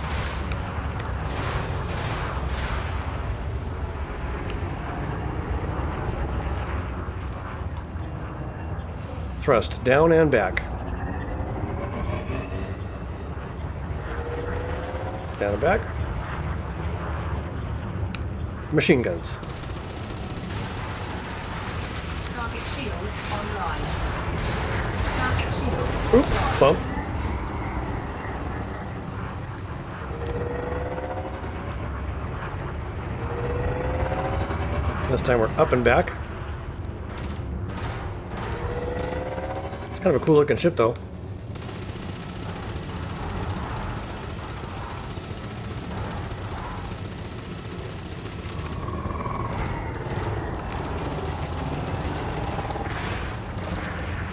Speaker 1: Thrust down and back. Down and back. Machine guns.
Speaker 2: Target shields online. Target shields
Speaker 1: Oop,
Speaker 2: offline.
Speaker 1: bump. This time we're up and back. It's kind of a cool looking ship though.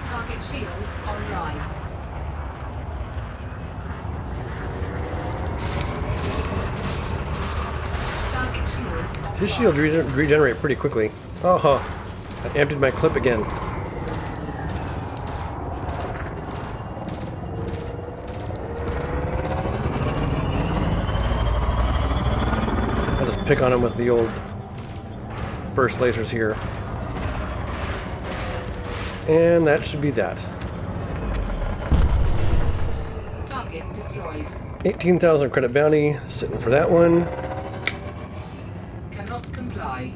Speaker 2: Target shields online. Target shields offline.
Speaker 1: His shields regenerate pretty quickly. Oh, I emptied my clip again. I'll just pick on him with the old burst lasers here. And that should be that.
Speaker 2: Target destroyed.
Speaker 1: 18,000 credit bounty, sitting for that one.
Speaker 2: Cannot comply.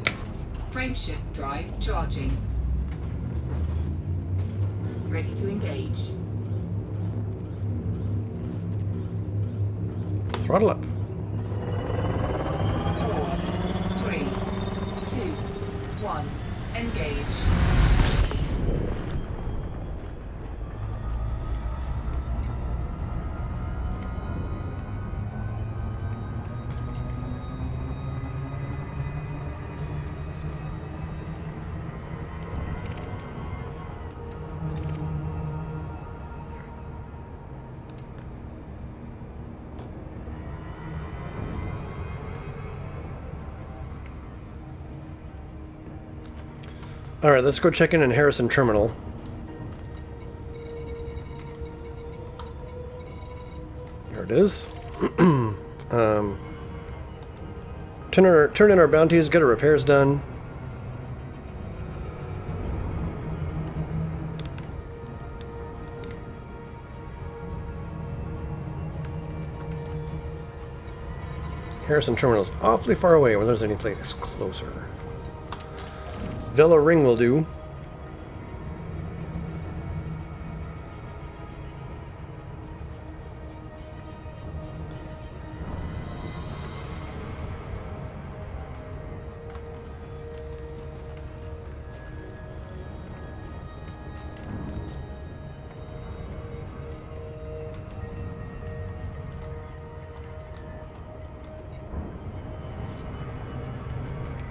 Speaker 2: Frameshift drive charging. Ready to engage.
Speaker 1: Throttle up.
Speaker 2: 4, 3, 2, 1. Engage.
Speaker 1: Alright, let's go check in Harrison Terminal. There it is. Turn in our bounties, get our repairs done. Harrison Terminal is awfully far away when there's any place closer. Vela Ring will do.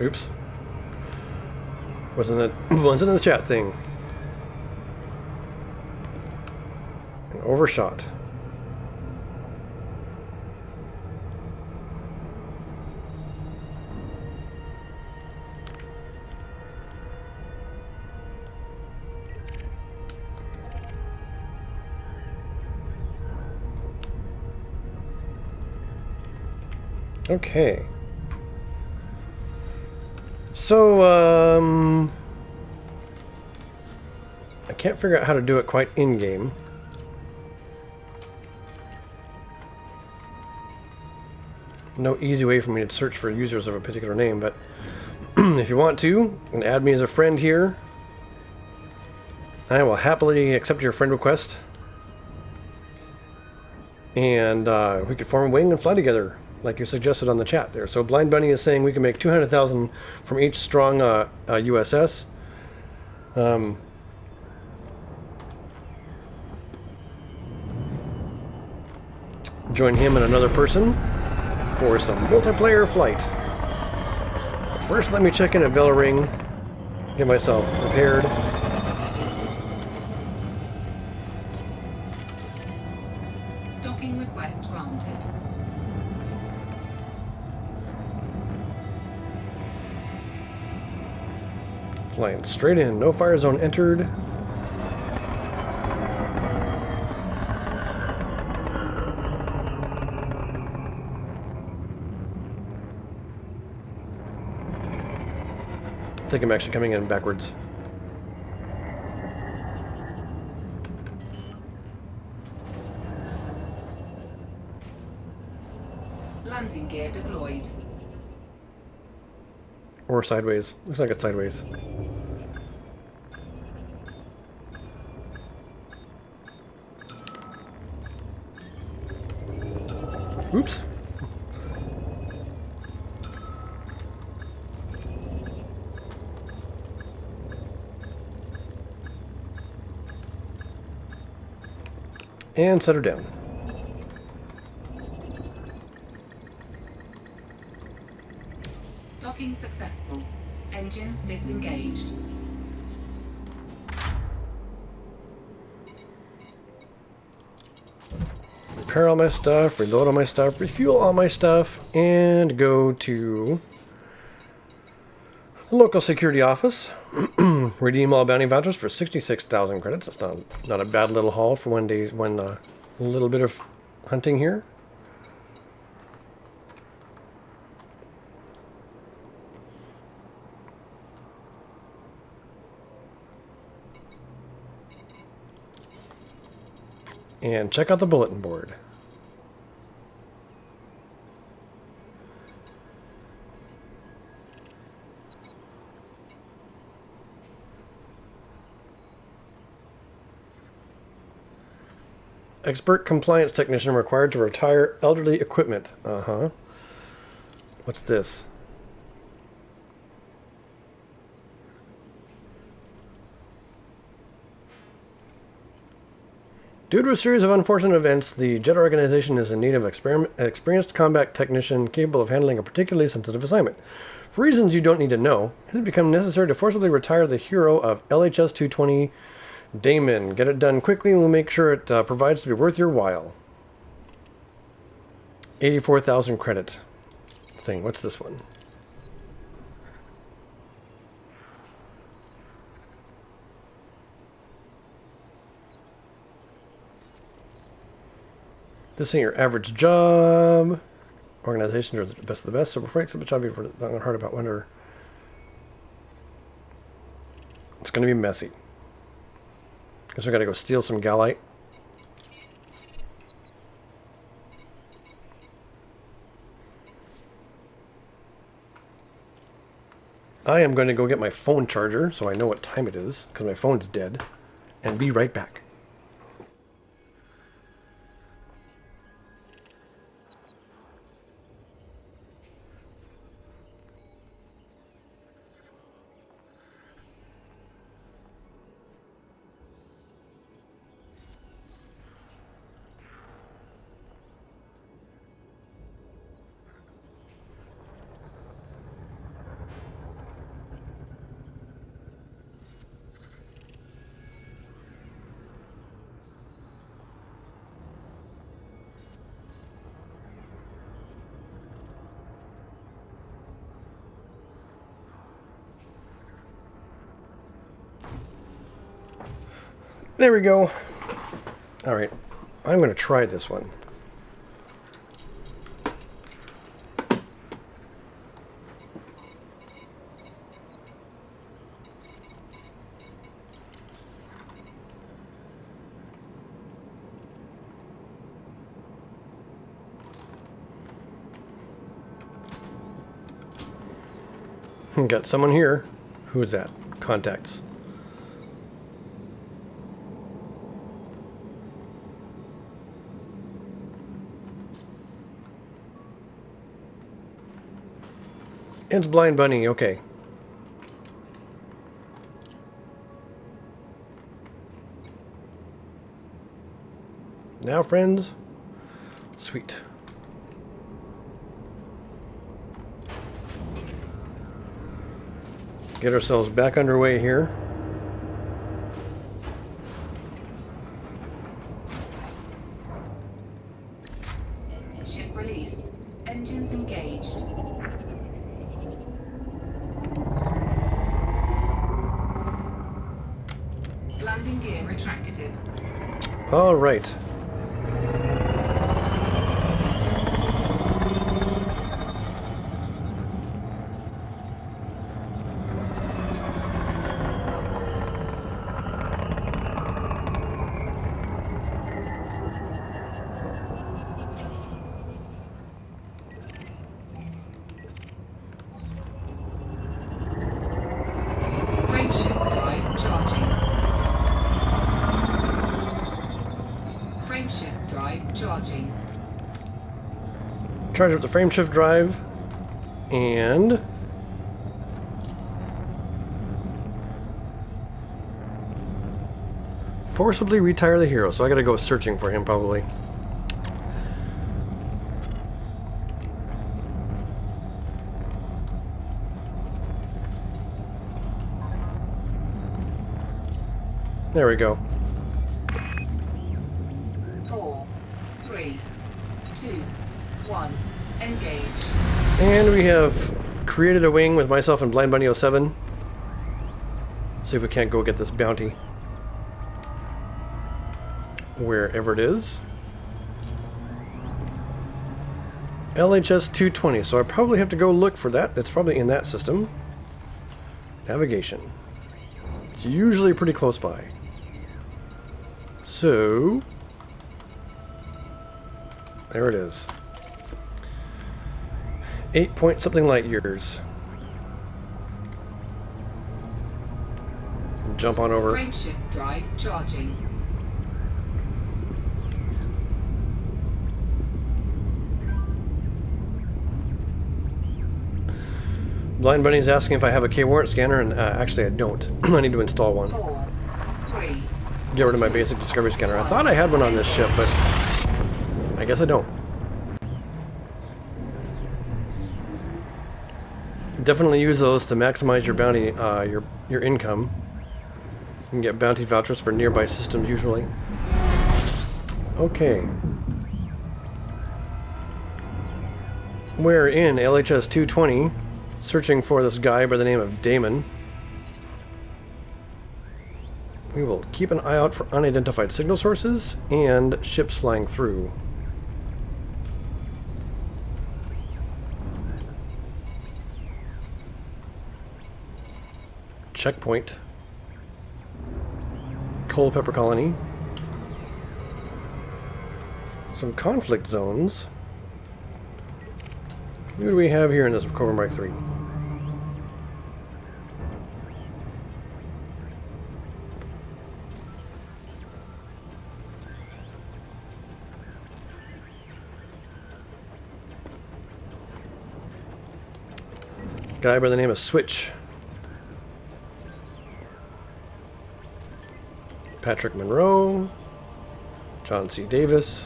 Speaker 1: Oops. Wasn't in the chat thing. An overshot. Okay. So, I can't figure out how to do it quite in-game. No easy way for me to search for users of a particular name, but if you want to, you can add me as a friend here. I will happily accept your friend request. And we could form a wing and fly together, like you suggested on the chat there. So Blind Bunny is saying we can make 200,000 from each strong USS. Join him and another person for some multiplayer flight. But first, let me check in at Vela Ring, get myself repaired.
Speaker 2: Docking request granted.
Speaker 1: Flying straight in, no fire zone entered. I think I'm actually coming in backwards.
Speaker 2: Landing gear deployed.
Speaker 1: Or sideways. Looks like it's sideways. Oops. And set her down.
Speaker 2: Docking successful. Engines disengaged.
Speaker 1: Repair all my stuff, reload all my stuff, refuel all my stuff, and go to the local security office. Redeem all bounty vouchers for 66,000 credits. That's not a bad little haul for one little bit of hunting here. And check out the bulletin board. Expert compliance technician required to retire elderly equipment. Uh-huh. What's this? Due to a series of unfortunate events, the Jet organization is in need of experienced combat technician capable of handling a particularly sensitive assignment. For reasons you don't need to know, it has become necessary to forcibly retire the hero of LHS 220, Damon. Get it done quickly and we'll make sure it provides to be worth your while. 84,000 credit thing. What's this one? This ain't your average job. Organizations are the best of the best. So before I accept a job, you've thought hard about whether it's going to be messy. Guess we got to go steal some Galite. I am going to go get my phone charger so I know what time it is because my phone's dead, and be right back. There we go. All right, I'm going to try this one. Got someone here. Who is that? Contacts. It's Blind Bunny, okay. Now, friends. Sweet. Get ourselves back underway here.
Speaker 2: Ship released. Engines engaged. Landing gear retracted.
Speaker 1: All right. Charge up the frame shift drive. And... forcibly retire the hero. So I gotta go searching for him, probably. There we go.
Speaker 2: 4, 3, 2, 1. Engage.
Speaker 1: And we have created a wing with myself and Blind Bunny 07. See if we can't go get this bounty. Wherever it is. LHS 220. So I probably have to go look for that. It's probably in that system. Navigation. It's usually pretty close by. So... there it is. 8 point something light years. Jump on over.
Speaker 2: Frameshift drive charging.
Speaker 1: Blind Bunny's asking if I have a K-Warrant scanner, and actually I don't. I need to install one.
Speaker 2: 4, 3.
Speaker 1: Get rid of my basic discovery scanner. I thought I had one on this ship, but I guess I don't. Definitely use those to maximize your bounty, your income. You can get bounty vouchers for nearby systems usually. Okay. We're in LHS 220, searching for this guy by the name of Damon. We will keep an eye out for unidentified signal sources and ships flying through. Checkpoint. Culpeper Colony. Some conflict zones. What do we have here in this Cobra Mark 3? Guy by the name of Switch. Patrick Monroe. John C. Davis.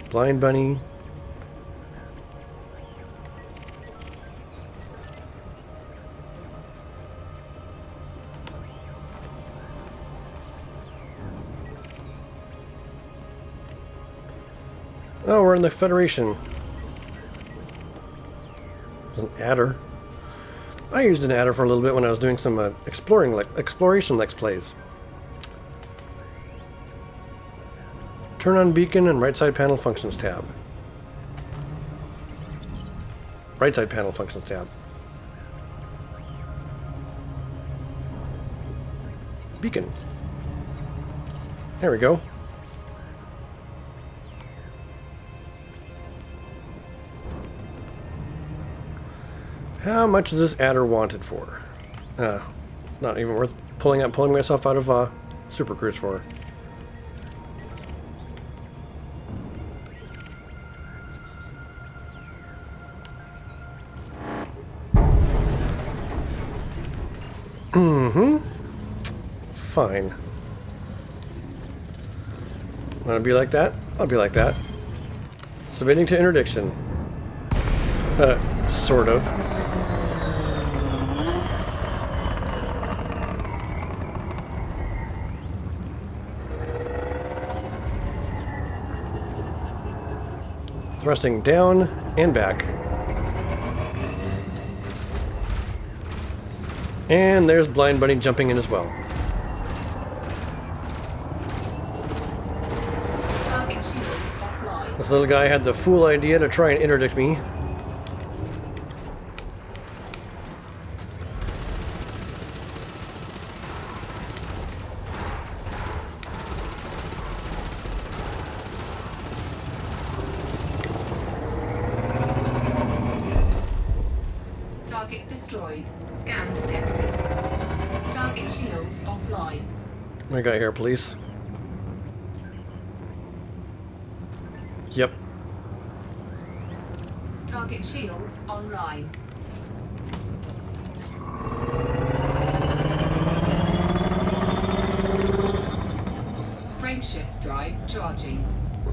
Speaker 1: Blind Bunny. Oh, we're in the Federation. There's an adder. I used an adder for a little bit when I was doing some exploration Let's Plays. Turn on beacon and right side panel functions tab. Right side panel functions tab. Beacon. There we go. How much is this adder wanted for? Not even worth pulling myself out of Super Cruise for. Fine. Wanna be like that? I'll be like that. Submitting to interdiction. Sort of. Thrusting down and back. And there's Blind Bunny jumping in as well.
Speaker 2: Target shields offline.
Speaker 1: This little guy had the fool idea to try and interdict me.
Speaker 2: Target destroyed. Scan detected. Target shields offline.
Speaker 1: What do we got here, police? Yep.
Speaker 2: Target shields online. Frameshift drive charging.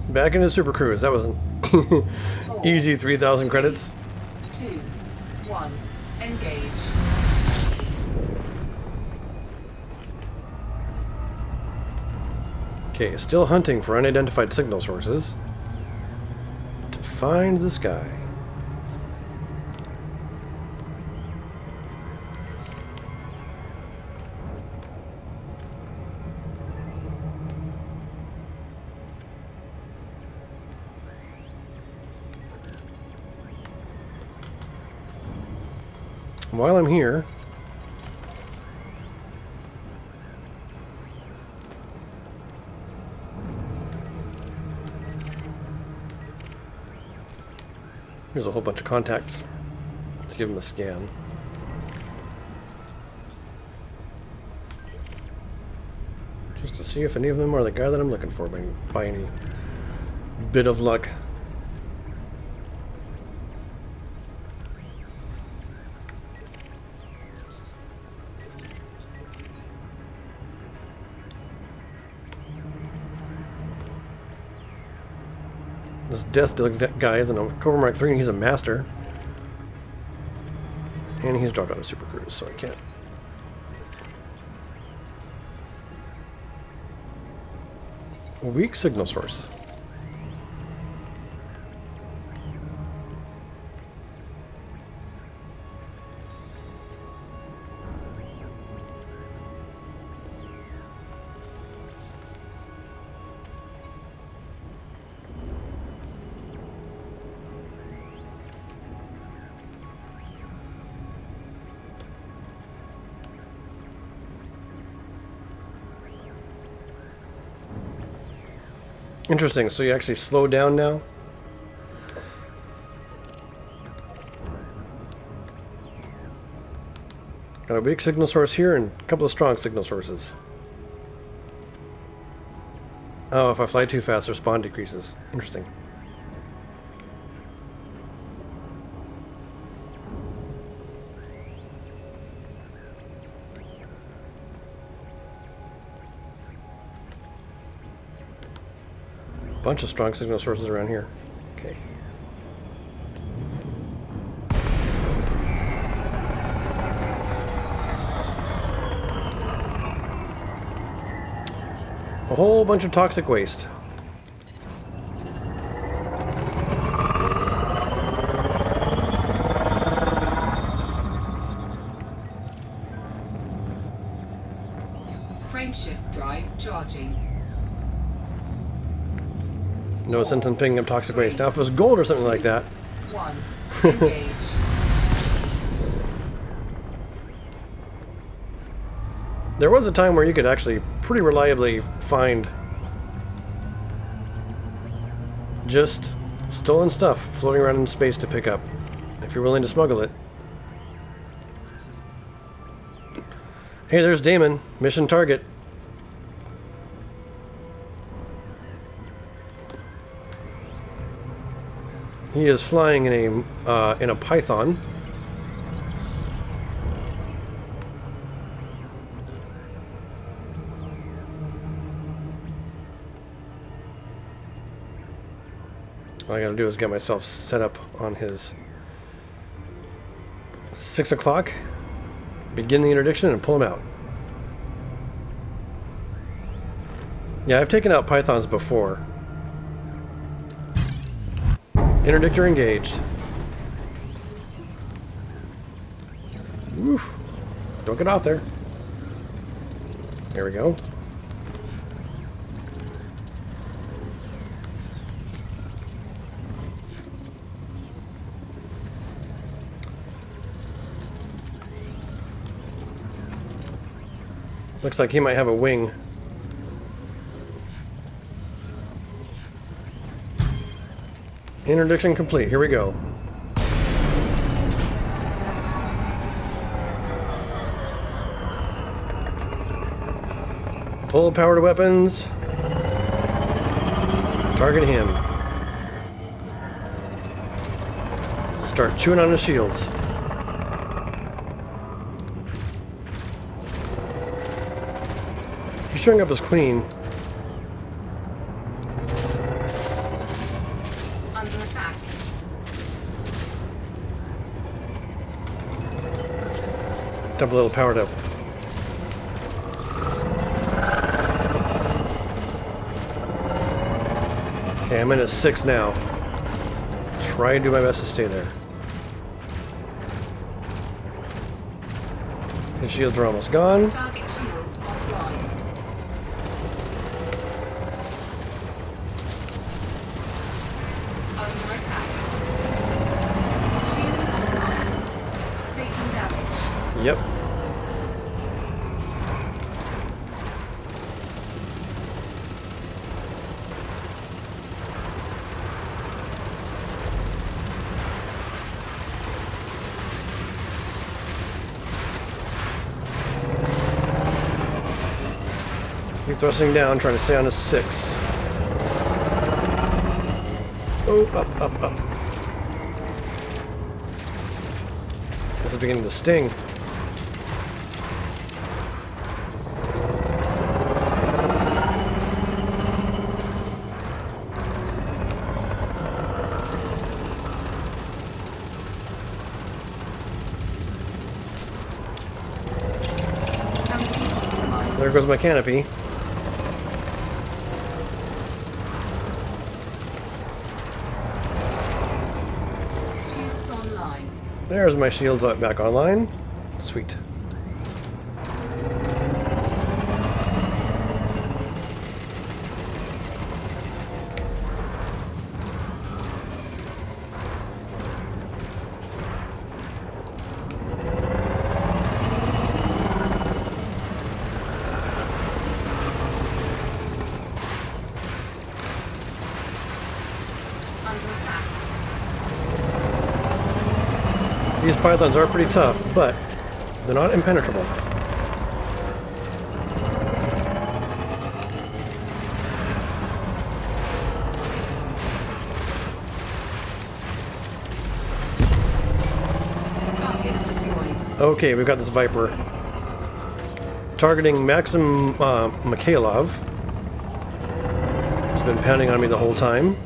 Speaker 1: Back into Super Cruise. That was an easy 3,000 credits.
Speaker 2: 2, 1, engage.
Speaker 1: Okay, still hunting for unidentified signal sources to find this guy. While I'm here, here's a whole bunch of contacts. Let's give them a scan. Just to see if any of them are the guy that I'm looking for by any bit of luck. This death guy is in a Cobra Mark III and he's a master. And he's dropped out of Super Cruise, so I can't. Weak signal source. Interesting, so you actually slow down now? Got a weak signal source here and a couple of strong signal sources. Oh, if I fly too fast, their spawn decreases. Interesting. Bunch of strong signal sources around here. Okay. A whole bunch of toxic waste.
Speaker 2: Frameshift drive charging.
Speaker 1: No sense in picking up toxic waste. Now if it was gold or something like that.
Speaker 2: 1, engage.
Speaker 1: There was a time where you could actually pretty reliably find just stolen stuff floating around in space to pick up, if you're willing to smuggle it. Hey, there's Damon. Mission target. He is flying in a Python. All I gotta do is get myself set up on his 6 o'clock, begin the interdiction, and pull him out. Yeah, I've taken out Pythons before. Interdictor engaged. Oof. Don't get off there. There we go. Looks like he might have a wing. Interdiction complete. Here we go. Full powered weapons. Target him. start chewing on his shields. He's showing up as clean.
Speaker 2: Under attack.
Speaker 1: Dump a little powered up. Okay, I'm in at 6 now. Try and do my best to stay there. His shields are almost gone.
Speaker 2: Target shields offline. Under attack. Shields offline. Taking damage.
Speaker 1: Yep. Keep thrusting down, trying to stay on a 6. Oh, up, up, up. This is beginning to sting. There goes my canopy.
Speaker 2: Shields online.
Speaker 1: There's my shields back online. Sweet.
Speaker 2: Under attack.
Speaker 1: These pythons are pretty tough, but they're not impenetrable.
Speaker 2: Target destroyed.
Speaker 1: Okay, we've got this Viper. Targeting Maxim Mikhailov. He's been pounding on me the whole time.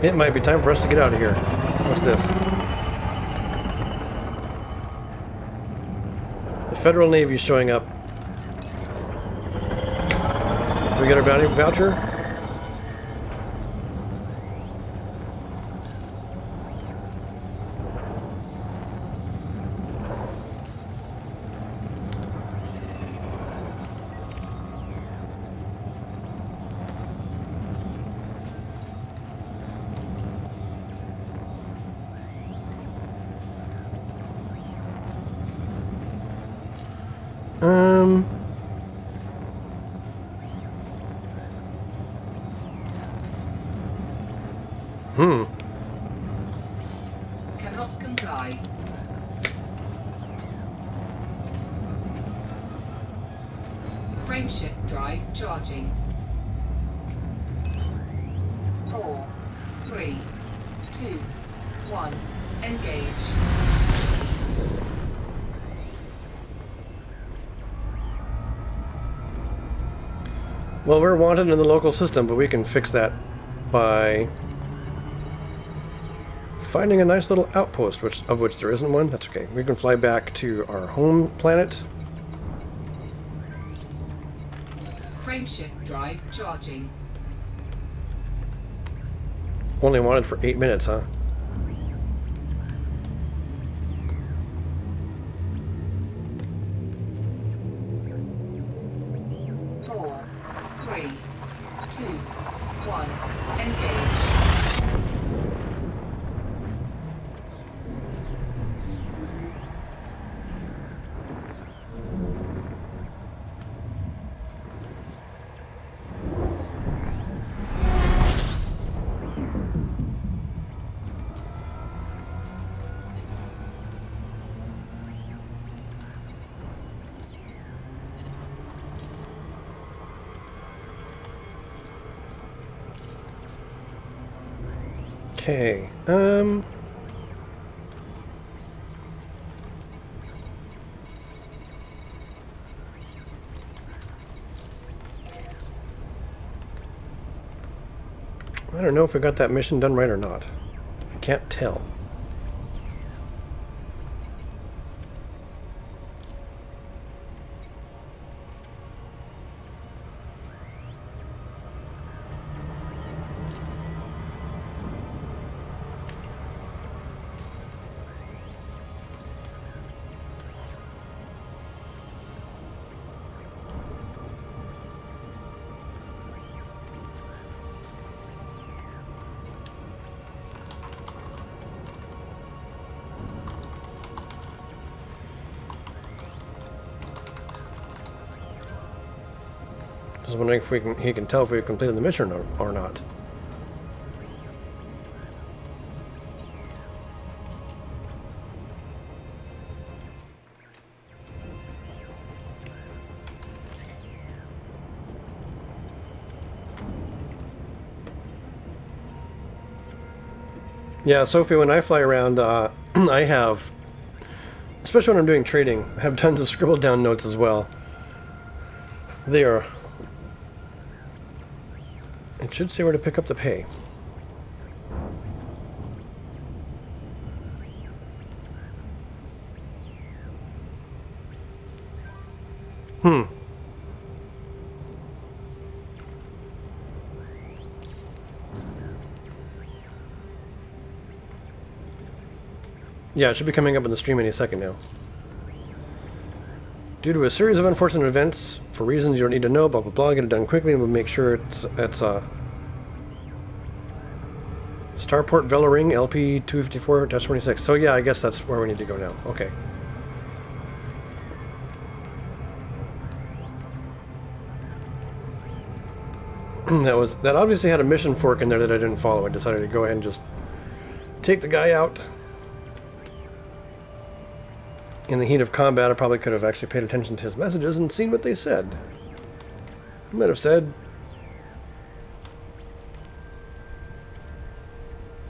Speaker 1: It might be time for us to get out of here. What's this? The Federal Navy's showing up. Do we get our bounty voucher?
Speaker 2: Cannot comply. Frameshift drive charging. 4, 3, 2, 1. Engage.
Speaker 1: Well, we're wanted in the local system, but we can fix that by finding a nice little outpost, of which there isn't one. That's okay. We can fly back to our home planet.
Speaker 2: Frameshift drive charging.
Speaker 1: Only wanted for 8 minutes, huh?
Speaker 2: 1. Engage.
Speaker 1: Okay, I don't know if we got that mission done right or not. I can't tell. Just wondering if he can tell if we've completed the mission or not. Yeah, Sophie, when I fly around, I have, especially when I'm doing trading, I have tons of scribbled down notes as well. They are... It should say where to pick up the pay. Yeah, it should be coming up in the stream any second now. Due to a series of unfortunate events, for reasons you don't need to know, blah blah blah, get it done quickly and we'll make sure it's Starport Velaring LP 254-26. So yeah, I guess that's where we need to go now. Okay. That obviously had a mission fork in there that I didn't follow. I decided to go ahead and just take the guy out. In the heat of combat, I probably could have actually paid attention to his messages and seen what they said. He might have said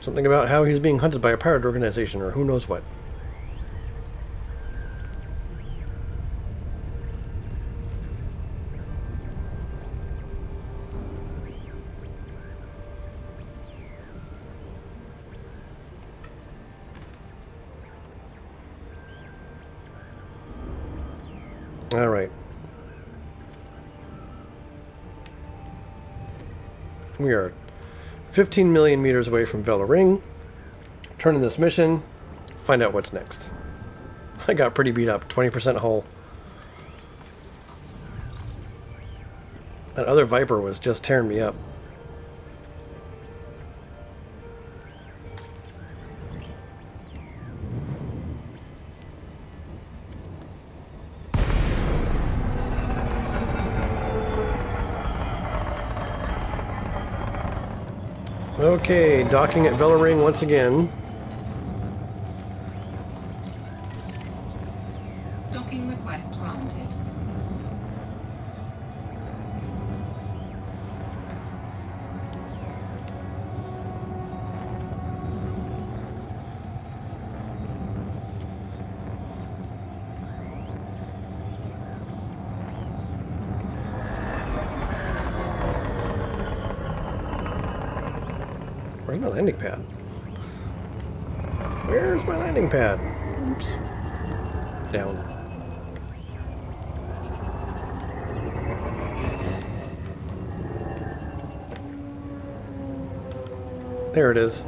Speaker 1: something about how he's being hunted by a pirate organization or who knows what. All right. We are 15 million meters away from Velaring. Turn in this mission, find out what's next. I got pretty beat up, 20% hull. That other Viper was just tearing me up. Okay, docking at Velaring once again.
Speaker 2: Docking request granted.
Speaker 1: Where's my landing pad? Where's my landing pad? Oops. Down. There it is.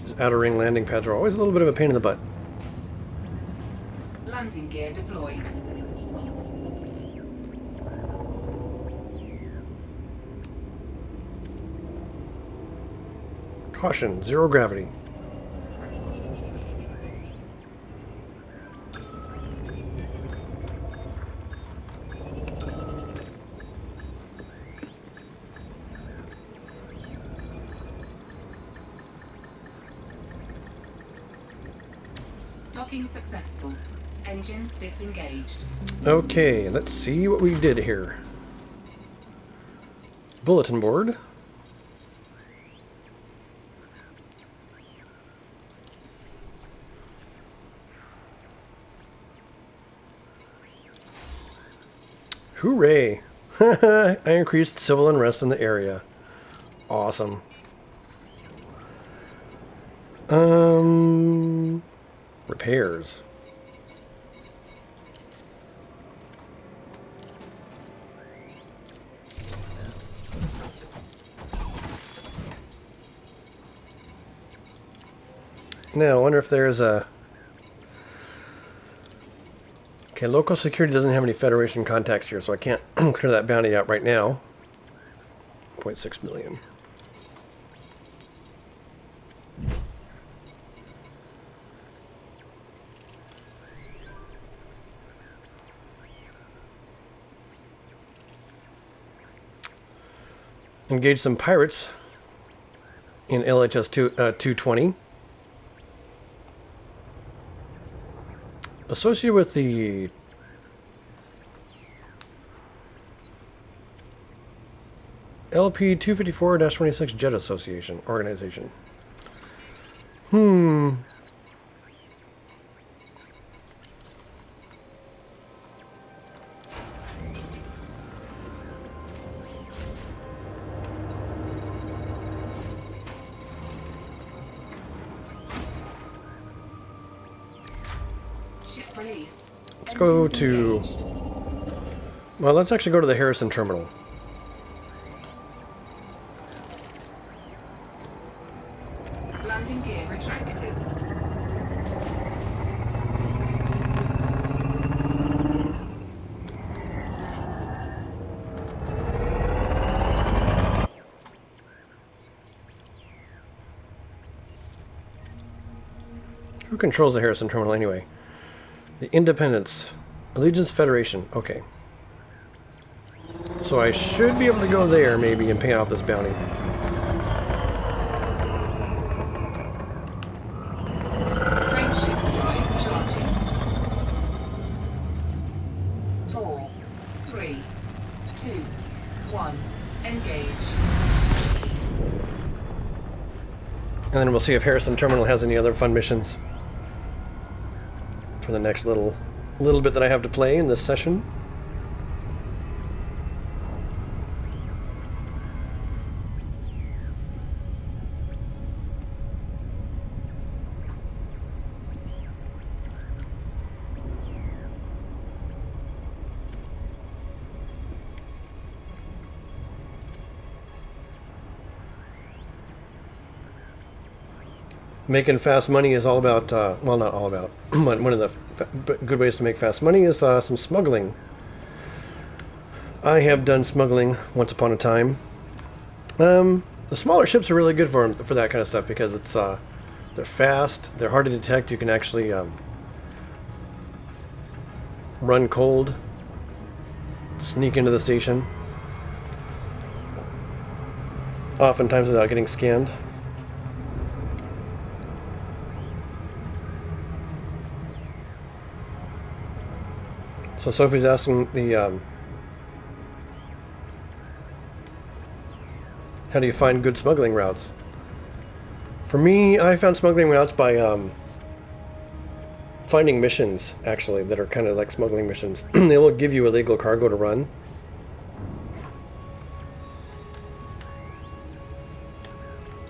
Speaker 1: These outer ring landing pads are always a little bit of a pain in the butt.
Speaker 2: Landing gear deployed.
Speaker 1: Caution, zero gravity.
Speaker 2: Docking successful. Engines disengaged.
Speaker 1: Okay, let's see what we did here. Bulletin board. Hooray! I increased civil unrest in the area. Awesome. Repairs. Now, I wonder if there's a... Okay, local security doesn't have any Federation contacts here, so I can't clear that bounty out right now. 0.6 million. Engage some pirates in LHS 220. Associated with the LP 254-26 Jet Association organization.
Speaker 2: Ship released.
Speaker 1: Let's go
Speaker 2: Engines
Speaker 1: to...
Speaker 2: engaged.
Speaker 1: Well, let's actually go to the Harrison terminal.
Speaker 2: Landing gear retracted.
Speaker 1: Who controls the Harrison terminal anyway? The Independence. Allegiance Federation. Okay. So I should be able to go there maybe and pay off this bounty.
Speaker 2: Frameshift drive charging. 4, 3, 2, 1. Engage.
Speaker 1: And then we'll see if Harrison terminal has any other fun missions for the next little bit that I have to play in this session. Making fast money is all about, well, not all about, but one of the good ways to make fast money is some smuggling. I have done smuggling once upon a time. The smaller ships are really good for that kind of stuff because it's they're fast, they're hard to detect. You can actually run cold, sneak into the station, oftentimes without getting scanned. So Sophie's asking the, how do you find good smuggling routes? For me, I found smuggling routes by finding missions, actually, that are kind of like smuggling missions. They will give you illegal cargo to run.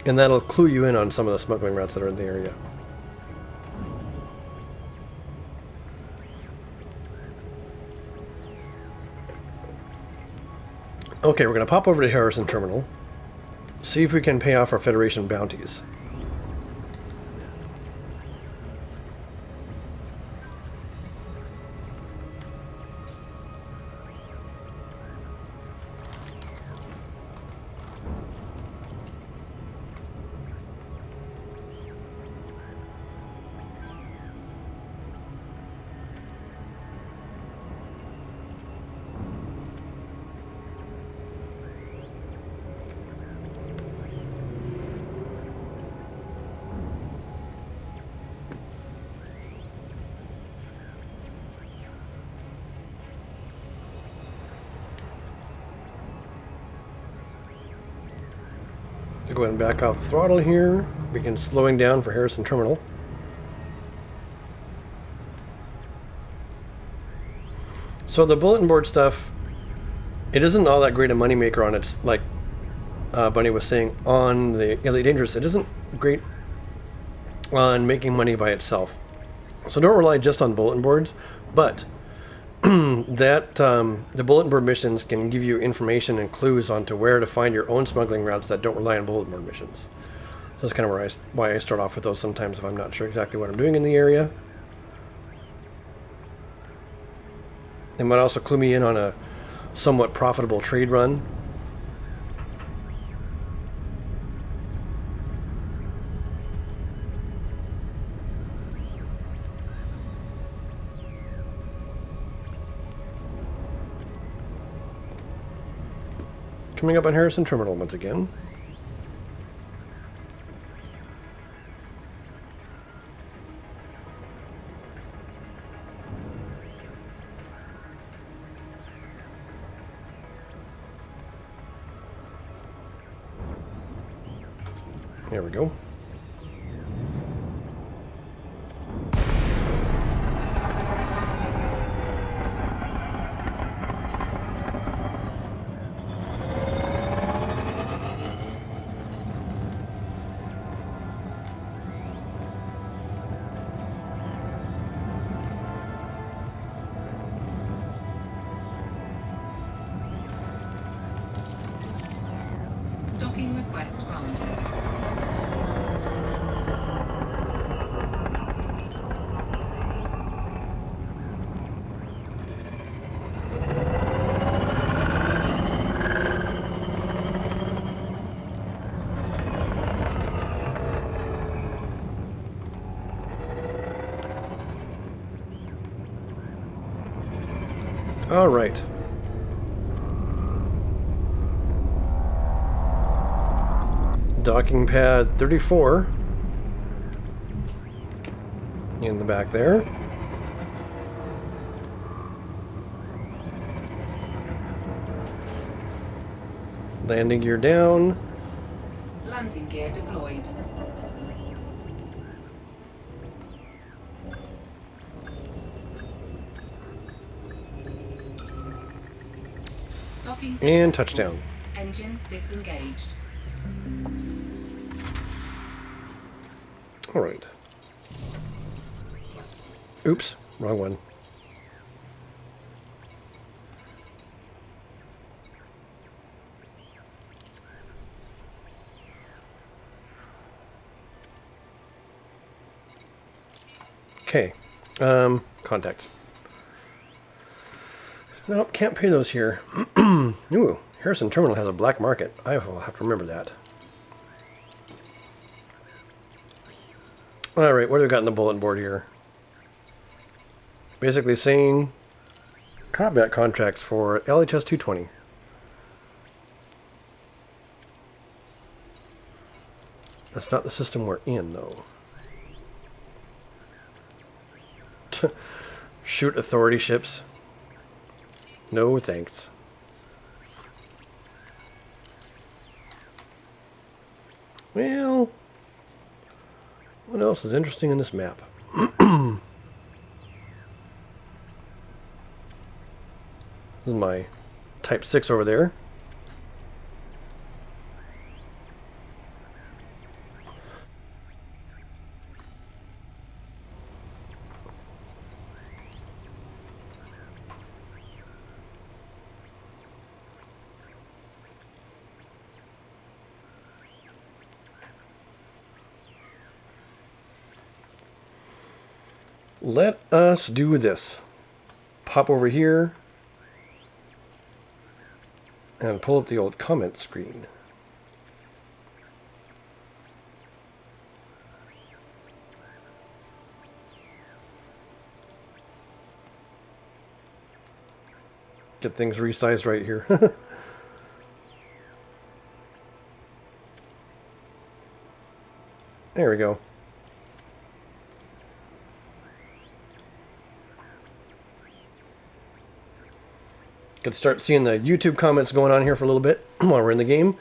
Speaker 1: And that'll clue you in on some of the smuggling routes that are in the area. Okay, we're going to pop over to Harrison Terminal, see if we can pay off our Federation bounties. Go ahead and back off the throttle here. Begin slowing down for Harrison Terminal. So the bulletin board stuff, it isn't all that great a moneymaker on its, like Bunny was saying, on the Elite Dangerous. It isn't great on making money by itself. So don't rely just on bulletin boards, but the bulletin board missions can give you information and clues onto where to find your own smuggling routes that don't rely on bulletin board missions. So that's kind of why I start off with those sometimes if I'm not sure exactly what I'm doing in the area. They might also clue me in on a somewhat profitable trade run. Coming up on Harrison Terminal once again. There we go.
Speaker 2: Docking request granted.
Speaker 1: All right. Docking pad 34 in the back there. Landing gear down.
Speaker 2: Landing gear deployed. Docking
Speaker 1: And
Speaker 2: successful.
Speaker 1: touchdown.
Speaker 2: Engines disengaged.
Speaker 1: All right. Oops, wrong one. Okay. Contacts. Nope, can't pay those here. Ooh, Harrison Terminal has a black market. I will have to remember that. Alright, what do we got in the bulletin board here? Basically saying combat contracts for LHS 220. That's not the system we're in, though. Shoot authority ships. No thanks. Well, what else is interesting in this map? This is my Type 6 over there. Let us do this. Pop over here and pull up the old comment screen. Get things resized right here. There we go. Could start seeing the YouTube comments going on here for a little bit while we're in the game.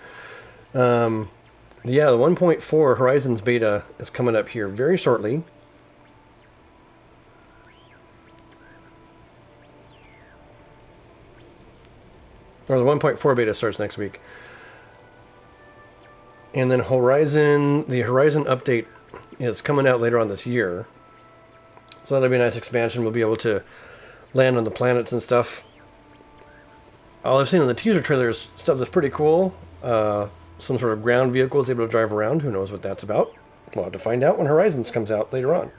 Speaker 1: Yeah, the 1.4 Horizons beta is coming up here very shortly. Or the 1.4 beta starts next week. And then the Horizon update is coming out later on this year. So that'll be a nice expansion. We'll be able to land on the planets and stuff. All I've seen in the teaser trailers, stuff that's pretty cool. Some sort of ground vehicle is able to drive around. Who knows what that's about? We'll have to find out when Horizons comes out later on.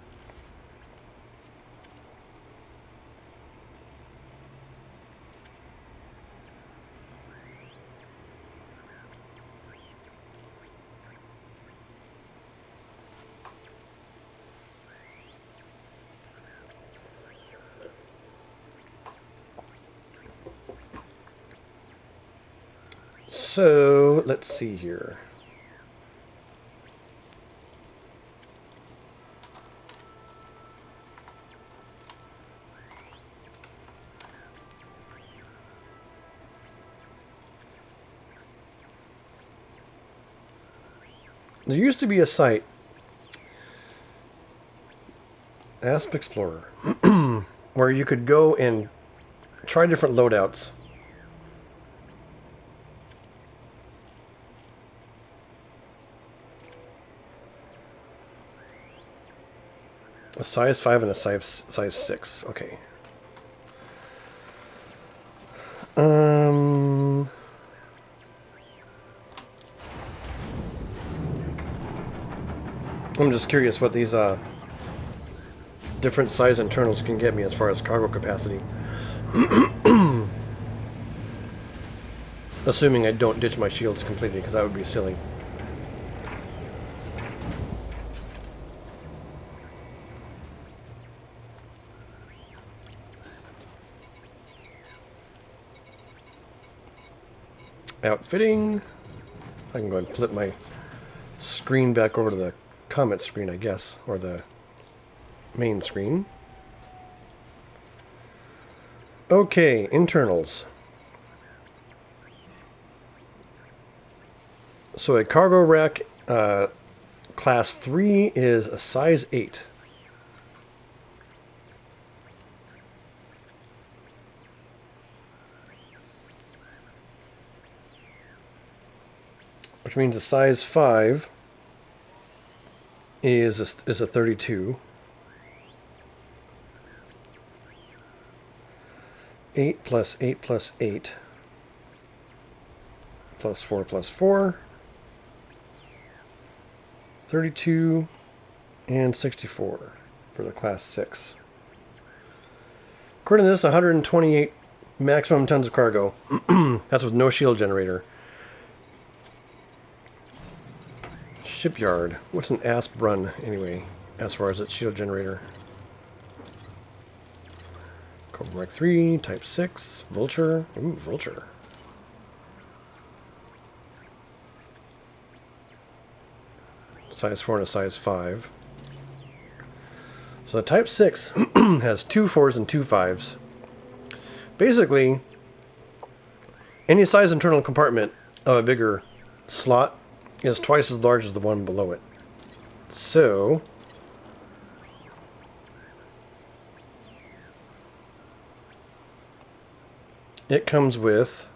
Speaker 1: So, let's see here. There used to be a site, Asp Explorer, where you could go and try different loadouts. A size 5 and a size 6. Okay. I'm just curious what these different size internals can get me as far as cargo capacity. Assuming I don't ditch my shields completely, because that would be silly. Outfitting. I can go ahead and flip my screen back over to the comment screen, I guess, or the main screen. Okay, internals. So a cargo rack class 3 is a size 8. Which means a size 5 is a 32. 8 plus 8 plus 8 plus 4 plus 4. 32 and 64 for the class 6. According to this, 128 maximum tons of cargo. That's with no shield generator. Shipyard. What's an ASP run anyway, as far as its shield generator? Cobra Mark 3, Type 6, Vulture. Ooh, Vulture. Size 4 and a size 5. So the Type 6 has 2 4s and 2 5s. Basically, any size internal compartment of a bigger slot is twice as large as the one below it. So it comes with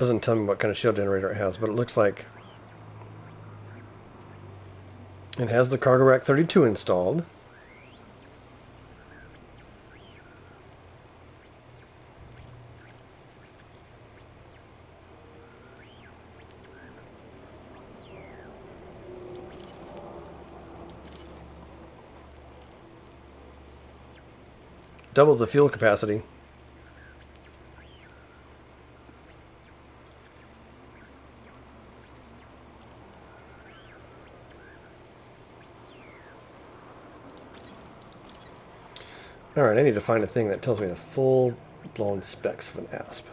Speaker 1: doesn't tell me what kind of shield generator it has, but it looks like it has the Cargo Rack 32 installed. Double the fuel capacity. Alright, I need to find a thing that tells me the full-blown specs of an ASP.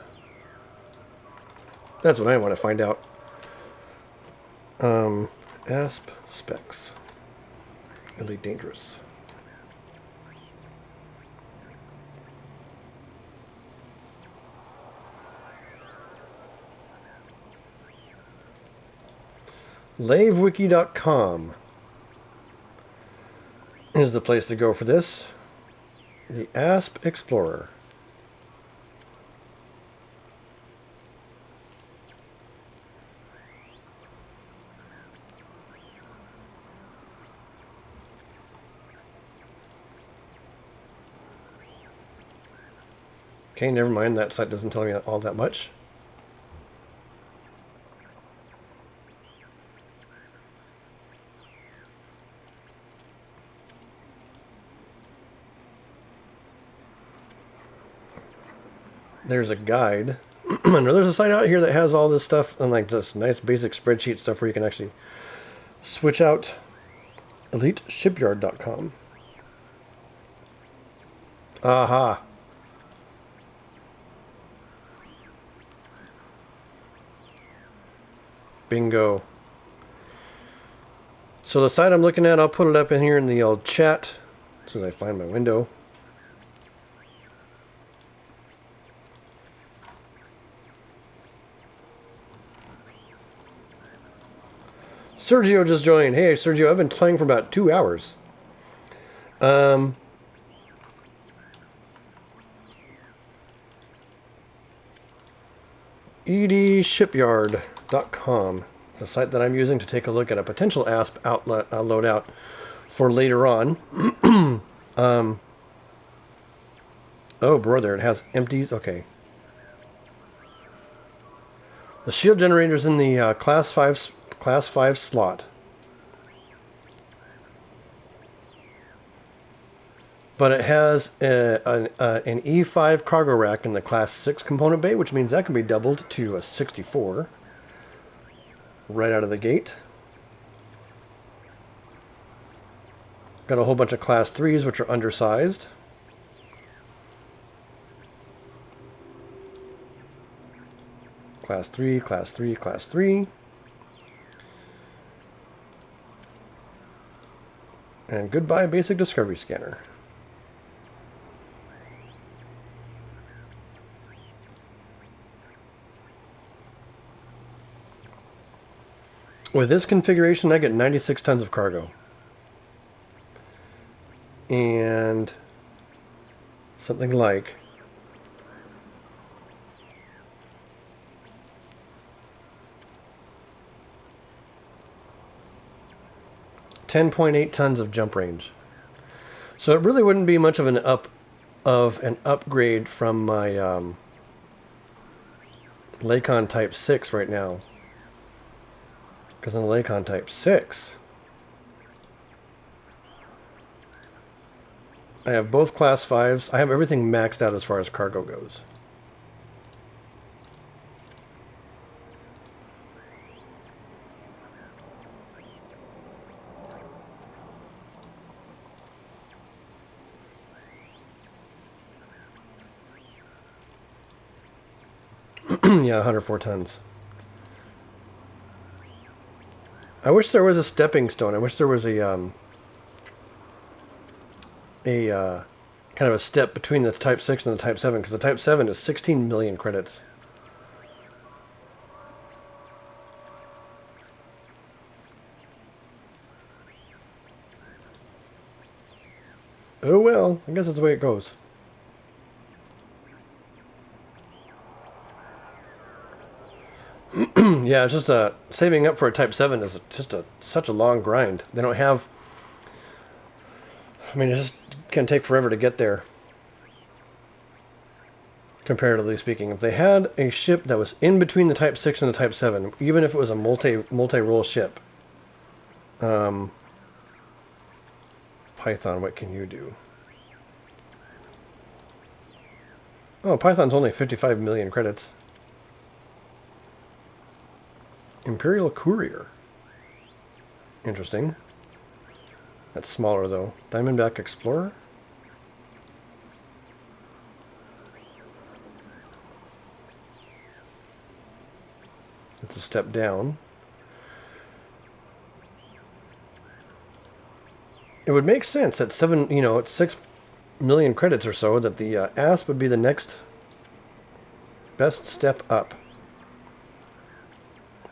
Speaker 1: That's what I want to find out. ASP specs. Elite Dangerous. lavewiki.com is the place to go for this. The ASP Explorer. Okay, never mind. That site doesn't tell me all that much. There's a guide. I know there's a site out here that has all this stuff and like just nice basic spreadsheet stuff where you can actually switch out. EliteShipyard.com. Aha. Bingo. So the site I'm looking at, I'll put it up in here in the old chat as soon as I find my window. Sergio just joined. Hey, Sergio, I've been playing for about 2 hours. edshipyard.com, the site that I'm using to take a look at a potential ASP outlet loadout for later on. Oh, brother, it has empties. Okay. The shield generator's in the Class 5 slot. But it has an E5 cargo rack in the Class 6 component bay, which means that can be doubled to a 64 right out of the gate. Got a whole bunch of Class 3s, which are undersized. Class 3, Class 3, Class 3. And goodbye, basic discovery scanner. With this configuration, I get 96 tons of cargo. And something like 10.8 tons of jump range. So it really wouldn't be much of an upgrade from my Lakon Type 6 right now. Because in the Lakon Type 6, I have both Class 5s. I have everything maxed out as far as cargo goes. Yeah, 104 tons. I wish there was a stepping stone. I wish there was a kind of a step between the Type 6 and the Type 7, because the Type 7 is 16 million credits. Oh well, I guess that's the way it goes. Yeah, it's just saving up for a Type 7 is just such a long grind. They don't have... I mean, it just can take forever to get there. Comparatively speaking. If they had a ship that was in between the Type 6 and the Type 7, even if it was a multi-role ship... Python, what can you do? Oh, Python's only 55 million credits. Imperial Courier. Interesting. That's smaller, though. Diamondback Explorer? It's a step down. It would make sense at it's 6 million credits or so that the ASP would be the next best step up.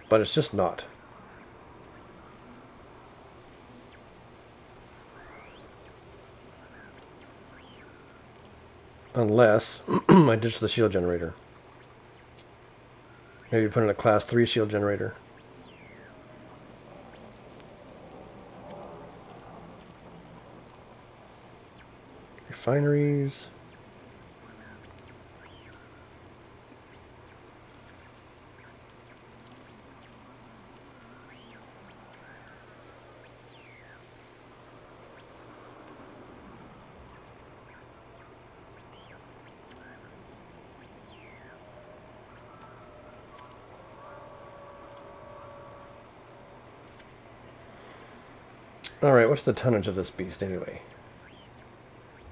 Speaker 1: But it's just not. Unless I ditch the shield generator. Maybe put in a class 3 shield generator. Refineries. Alright, what's the tonnage of this beast anyway?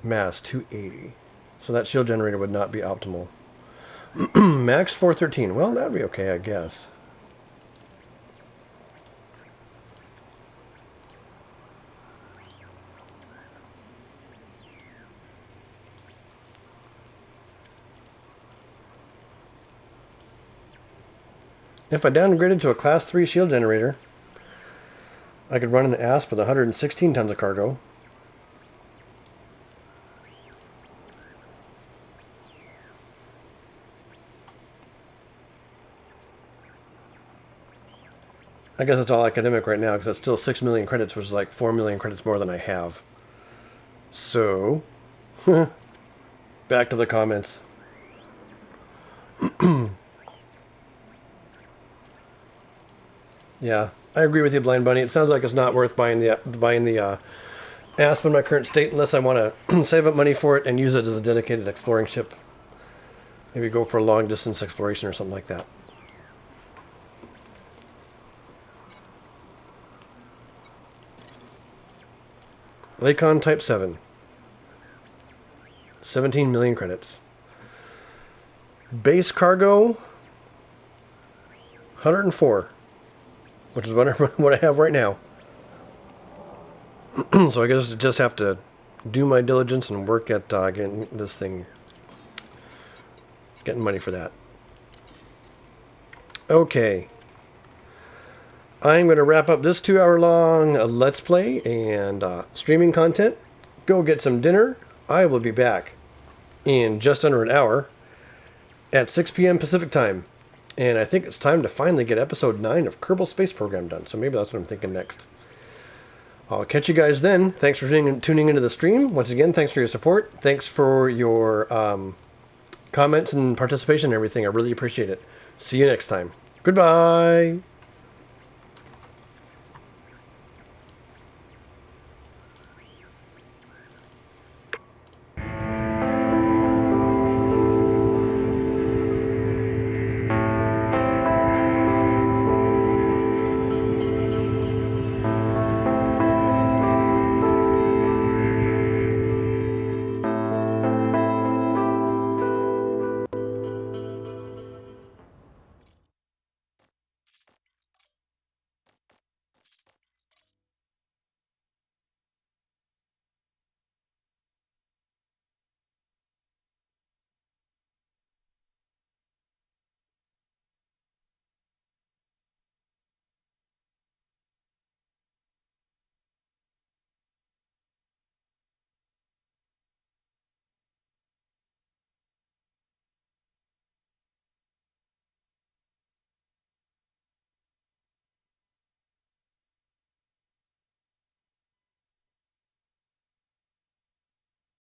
Speaker 1: Mass 280. So that shield generator would not be optimal. Max 413. Well, that would be okay, I guess. If I downgraded to a class 3 shield generator, I could run an ASP with 116 tons of cargo. I guess it's all academic right now because it's still 6 million credits, which is like 4 million credits more than I have. So, back to the comments. Yeah, I agree with you, Blind Bunny. It sounds like it's not worth buying the ASP in my current state unless I want to save up money for it and use it as a dedicated exploring ship. Maybe go for a long distance exploration or something like that. Lakon Type 7. 17 million credits. Base cargo 104. Which is what I have right now. So I guess I just have to do my diligence and work at getting this thing, getting money for that. Okay. I'm going to wrap up this 2-hour-long Let's Play and streaming content. Go get some dinner. I will be back in just under an hour at 6 p.m. Pacific Time. And I think it's time to finally get episode 9 of Kerbal Space Program done. So maybe that's what I'm thinking next. I'll catch you guys then. Thanks for tuning into the stream. Once again, thanks for your support. Thanks for your comments and participation and everything. I really appreciate it. See you next time. Goodbye.